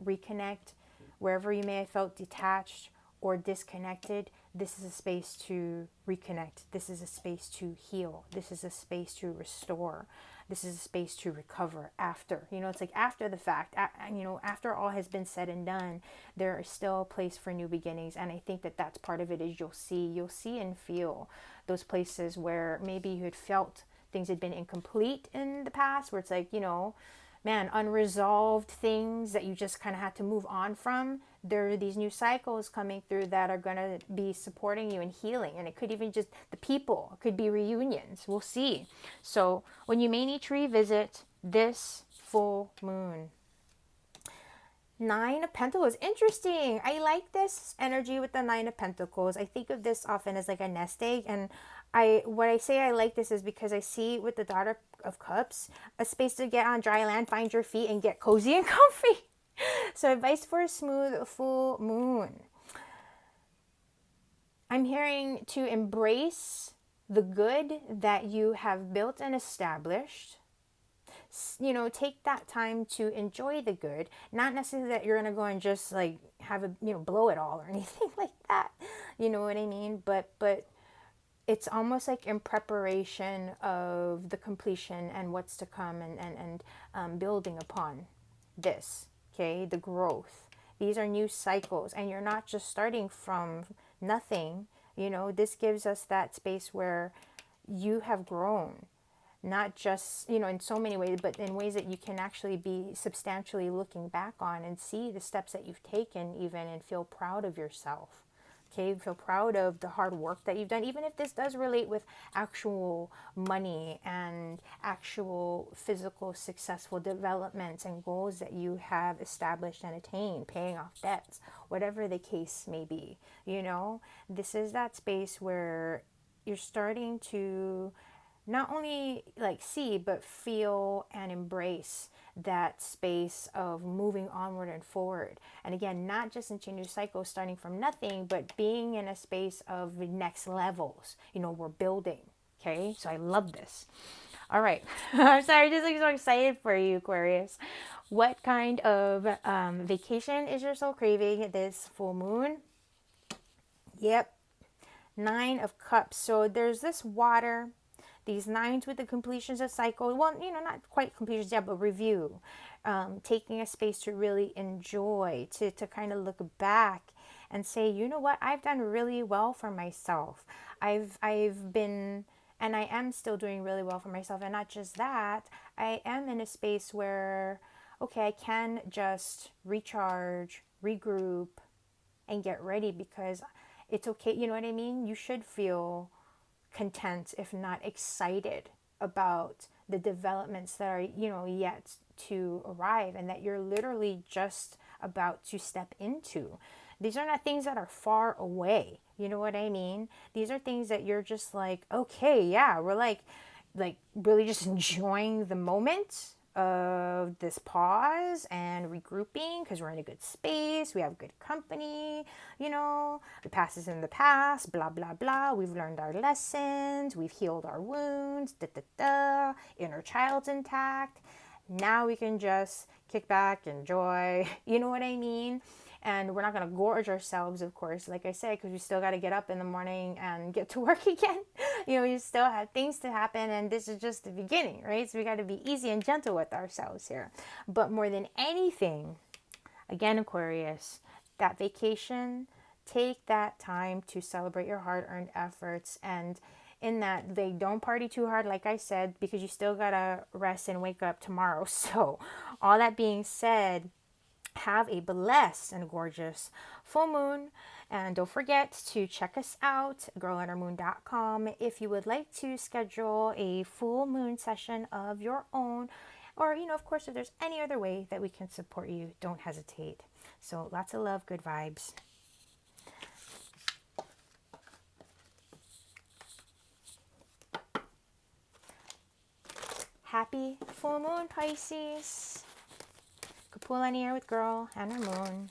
reconnect wherever you may have felt detached or disconnected. This is a space to reconnect. This is a space to heal. This is a space to restore. This is a space to recover after. You know, it's like after the fact, you know, after all has been said and done, there is still a place for new beginnings. And I think that that's part of it is you'll see and feel those places where maybe you had felt things had been incomplete in the past, where it's like, you know, man, unresolved things that you just kind of had to move on from. There are these new cycles coming through that are going to be supporting you and healing. And it could even just the people, it could be reunions. We'll see. So when you may need to revisit this full moon. Nine of Pentacles. Interesting. I like this energy with the Nine of Pentacles. I think of this often as like a nest egg. And what I say I like this is because I see with the Daughter of Cups, a space to get on dry land, find your feet, and get cozy and comfy. So advice for a smooth full moon. I'm hearing to embrace the good that you have built and established. You know, take that time to enjoy the good. Not necessarily that you're going to go and just like have a, you know, blow it all or anything like that. You know what I mean? But it's almost like in preparation of the completion and what's to come and building upon this, okay, the growth. These are new cycles and you're not just starting from nothing. You know, this gives us that space where you have grown, not just, you know, in so many ways, but in ways that you can actually be substantially looking back on and see the steps that you've taken even and feel proud of yourself. Okay, feel proud of the hard work that you've done, even if this does relate with actual money and actual physical successful developments and goals that you have established and attained, paying off debts, whatever the case may be. You know, this is that space where you're starting to not only like see, but feel and embrace that space of moving onward and forward. And again, not just into new cycles starting from nothing, but being in a space of next levels. You know, we're building. Okay, so I love this. All right. I'm sorry, just like so excited for you, Aquarius. What kind of vacation is your soul craving this full moon? Yep. Nine of Cups. So there's this water, these nines with the completions of cycle. Well, not quite completions yet, but review. Taking a space to really enjoy, to kind of look back and say, you know what, I've done really well for myself. I've been, and I am still doing really well for myself. And not just that, I am in a space where, okay, I can just recharge, regroup, and get ready, because it's okay. You know what I mean? You should feel content, if not excited, about the developments that are, yet to arrive and that you're literally just about to step into. These are not things that are far away. You know what I mean? These are things that you're just like, okay, yeah, we're like really just enjoying the moment of this pause and regrouping, because we're in a good space, we have good company, the past is in the past, blah blah blah, we've learned our lessons, we've healed our wounds, inner child's intact. Now we can just kick back, enjoy, you know what I mean? And we're not going to gorge ourselves, of course, like I say, because we still got to get up in the morning and get to work again. We still have things to happen, and this is just the beginning, right? So we got to be easy and gentle with ourselves here. But more than anything, again, Aquarius, that vacation, take that time to celebrate your hard-earned efforts. And in that, they don't party too hard, like I said, because you still got to rest and wake up tomorrow. So all that being said, have a blessed and gorgeous full moon. And don't forget to check us out, girlundermoon.com, if you would like to schedule a full moon session of your own. Or, of course, if there's any other way that we can support you, don't hesitate. So lots of love, good vibes. Happy full moon, Pisces. Kapualani here with Girl and her moon.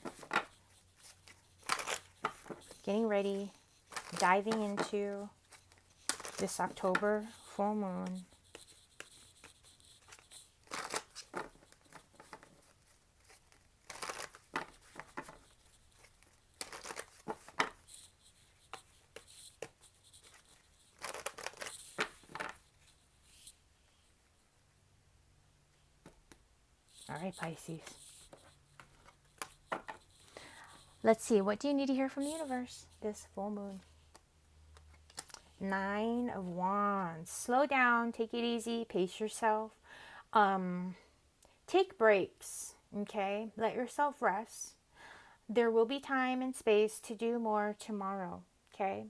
Getting ready, diving into this October full moon. All right, Pisces. Let's see, what do you need to hear from the universe this full moon? Nine of Wands. Slow down, take it easy, pace yourself. Take breaks, okay? Let yourself rest. There will be time and space to do more tomorrow, okay?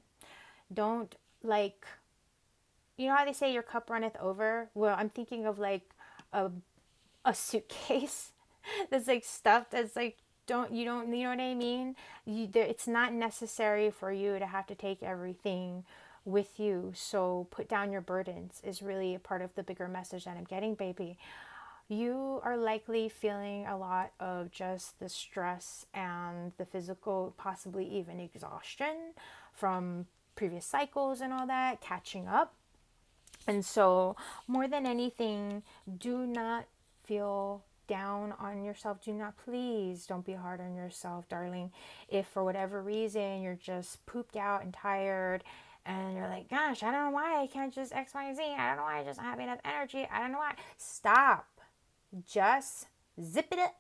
Don't, you know how they say your cup runneth over? Well, I'm thinking of like a suitcase that's like stuffed, that's like, you know what I mean? It's not necessary for you to have to take everything with you. So put down your burdens is really a part of the bigger message that I'm getting, baby. You are likely feeling a lot of just the stress and the physical, possibly even exhaustion from previous cycles and all that, catching up. And so more than anything, do not feel down on yourself. Don't be hard on yourself, darling. If for whatever reason you're just pooped out and tired and you're like, gosh, I don't know why I can't just X, Y, Z. I don't know why I just have enough energy. I don't know why. Stop. Just zip it up.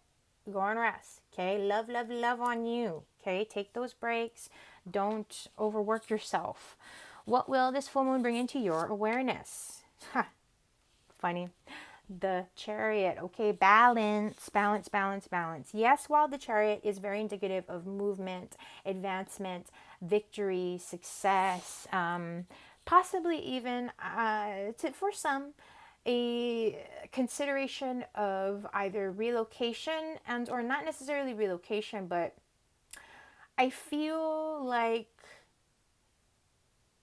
Go and rest. Okay. Love, love, love on you. Okay. Take those breaks. Don't overwork yourself. What will this full moon bring into your awareness? Funny. The Chariot. Okay, balance, balance, balance, balance. Yes, while the Chariot is very indicative of movement, advancement, victory, success, possibly even, for some, a consideration of either relocation and or not necessarily relocation, but I feel like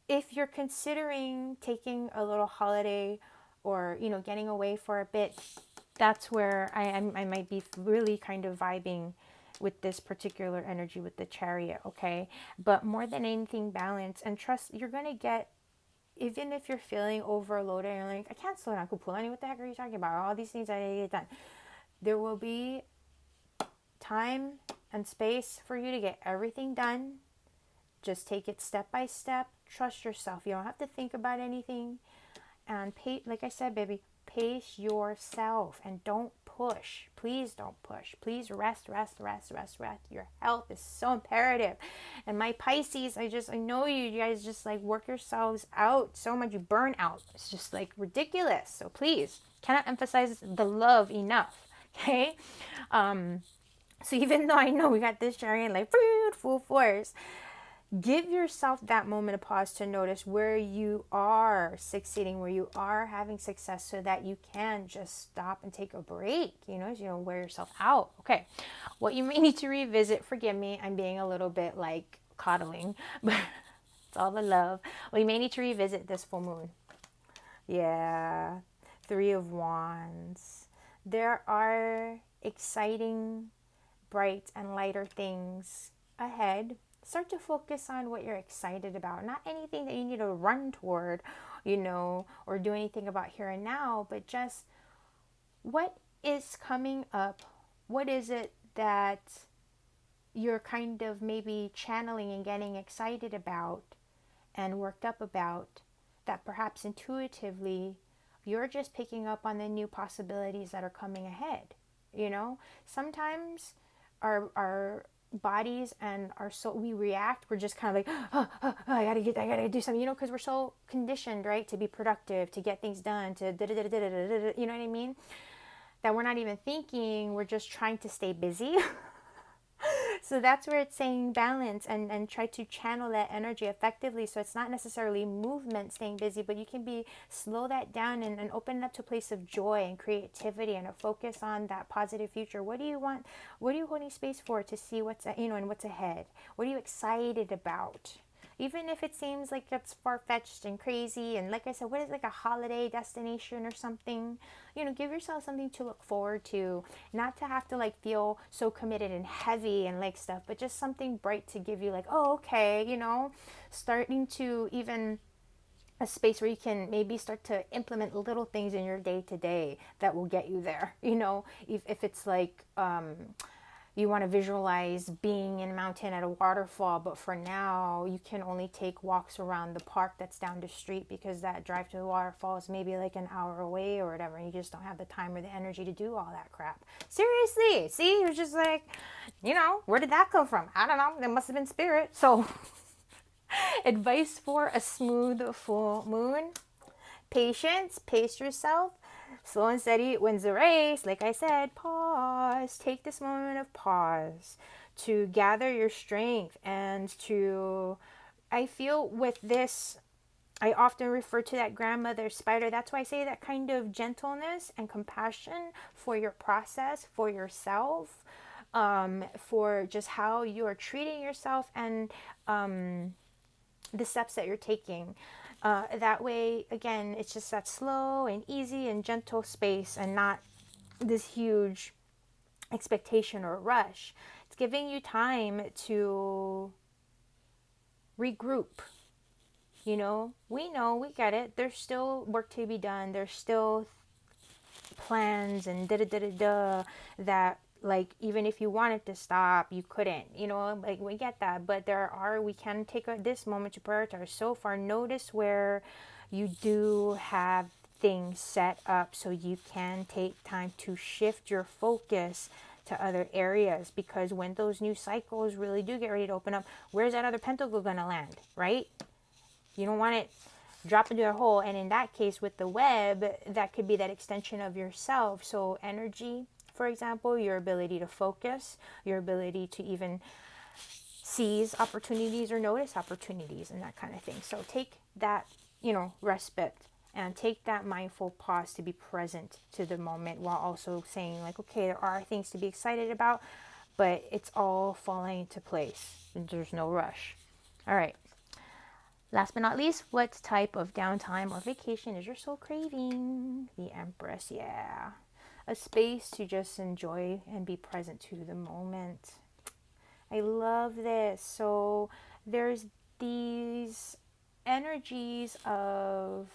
if you're considering taking a little holiday or, getting away for a bit, that's where I might be really kind of vibing with this particular energy with the Chariot, okay? But more than anything, balance and trust. You're going to get even if you're feeling overloaded and you're like, I can't slow down, Kapualani, what the heck are you talking about? All these things I need to get done. There will be time and space for you to get everything done. Just take it step by step. Trust yourself. You don't have to think about anything. And like I said, baby, pace yourself and don't push. Please don't push. Please rest, rest, rest, rest, rest. Your health is so imperative. And my Pisces, I know you guys just like work yourselves out so much. You burn out. It's just like ridiculous. So please, cannot emphasize the love enough. Okay. So even though I know we got this chariot like full force, give yourself that moment of pause to notice where you are succeeding, where you are having success, so that you can just stop and take a break, you know, so you don't wear yourself out. Okay. What you may need to revisit, forgive me, I'm being a little bit like coddling, but it's all the love. Well, you may need to revisit this full moon. Yeah. 3 of Wands. There are exciting, bright, and lighter things ahead. Start to focus on what you're excited about. Not anything that you need to run toward, you know, or do anything about here and now, but just what is coming up. What is it that you're kind of maybe channeling and getting excited about and worked up about, that perhaps intuitively you're just picking up on the new possibilities that are coming ahead. You know, sometimes our bodies and our soul, we react, we're just kind of like, I gotta do something, you know, because we're so conditioned, right, to be productive, to get things done, to you know what I mean, that we're not even thinking, we're just trying to stay busy. So that's where it's saying balance and try to channel that energy effectively. So it's not necessarily movement, staying busy, but you can be slow that down and open it up to a place of joy and creativity and a focus on that positive future. What do you want? What are you holding space for to see what's, you know, and what's ahead? What are you excited about? Even if it seems like it's far-fetched and crazy, and like I said, what is like a holiday destination or something, you know, give yourself something to look forward to, not to have to like feel so committed and heavy and like stuff, but just something bright to give you like, oh, okay, you know, starting to even a space where you can maybe start to implement little things in your day to day that will get you there, you know, if it's like, you want to visualize being in a mountain at a waterfall, but for now you can only take walks around the park that's down the street because that drive to the waterfall is maybe like an hour away or whatever, and you just don't have the time or the energy to do all that crap. Seriously, see, it was just like, you know, where did that come from? I don't know, it must have been spirit. So advice for a smooth full moon: patience, pace yourself. Slow and steady wins the race. Like I said, pause. Take this moment of pause to gather your strength and to, I feel with this, I often refer to that grandmother spider. That's why I say that kind of gentleness and compassion for your process, for yourself, for just how you are treating yourself and the steps that you're taking. That way, again, it's just that slow and easy and gentle space and not this huge expectation or rush. It's giving you time to regroup. You know, we get it. There's still work to be done. There's still plans and that, like, even if you wanted to stop, you couldn't, you know, like, we get that, but we can take this moment to prioritize. So far, notice where you do have things set up so you can take time to shift your focus to other areas, because when those new cycles really do get ready to open up, where's that other pentacle gonna land, right? You don't want it drop into a hole, and in that case with the web, that could be that extension of yourself. So energy, for example, your ability to focus, your ability to even seize opportunities or notice opportunities and that kind of thing. So take that, you know, respite and take that mindful pause to be present to the moment, while also saying like, okay, there are things to be excited about, but it's all falling into place and there's no rush. All right. Last but not least, what type of downtime or vacation is your soul craving? The Empress, yeah. A space to just enjoy and be present to the moment. I love this. So there's these energies of,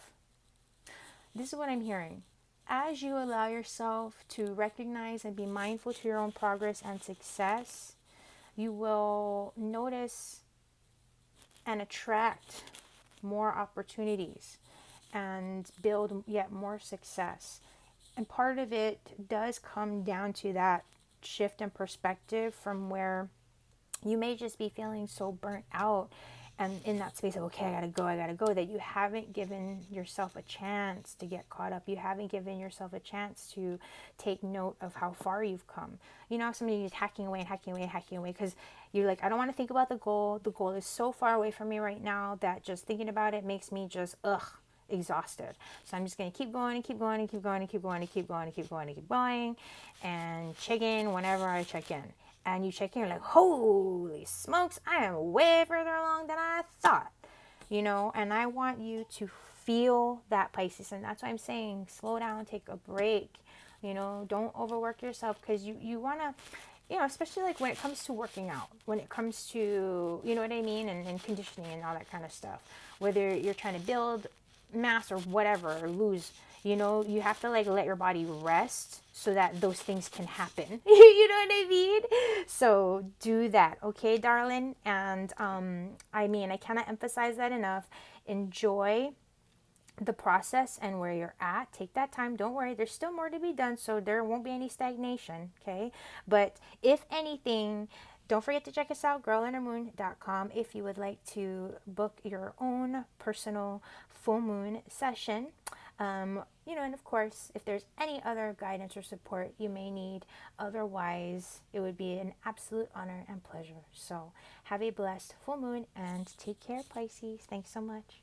this is what I'm hearing. As you allow yourself to recognize and be mindful to your own progress and success, you will notice and attract more opportunities and build yet more success. And part of it does come down to that shift in perspective from where you may just be feeling so burnt out and in that space of, okay, I gotta go, that you haven't given yourself a chance to get caught up. You haven't given yourself a chance to take note of how far you've come. You know, somebody is hacking away and hacking away and hacking away because you're like, I don't want to think about the goal. The goal is so far away from me right now that just thinking about it makes me just, exhausted. So I'm just going to keep going and keep going and keep going and keep going and keep going and keep going and keep going and check in whenever I check in. And you check in, you're like, holy smokes, I am way further along than I thought, you know. And I want you to feel that, Pisces. And that's why I'm saying slow down, take a break, you know, don't overwork yourself, because you want to, you know, especially like when it comes to working out, when it comes to, you know what I mean, and conditioning and all that kind of stuff, whether you're trying to build mass or whatever, or lose, you know, you have to like let your body rest so that those things can happen. You know what I mean? So do that, okay, darling? And I mean, I cannot emphasize that enough. Enjoy the process and where you're at. Take that time. Don't worry, there's still more to be done, so there won't be any stagnation, okay? But if anything, don't forget to check us out, girlinnermoon.com, if you would like to book your own personal full moon session. You know, and of course, if there's any other guidance or support you may need, otherwise, it would be an absolute honor and pleasure. So have a blessed full moon and take care, Pisces. Thanks so much.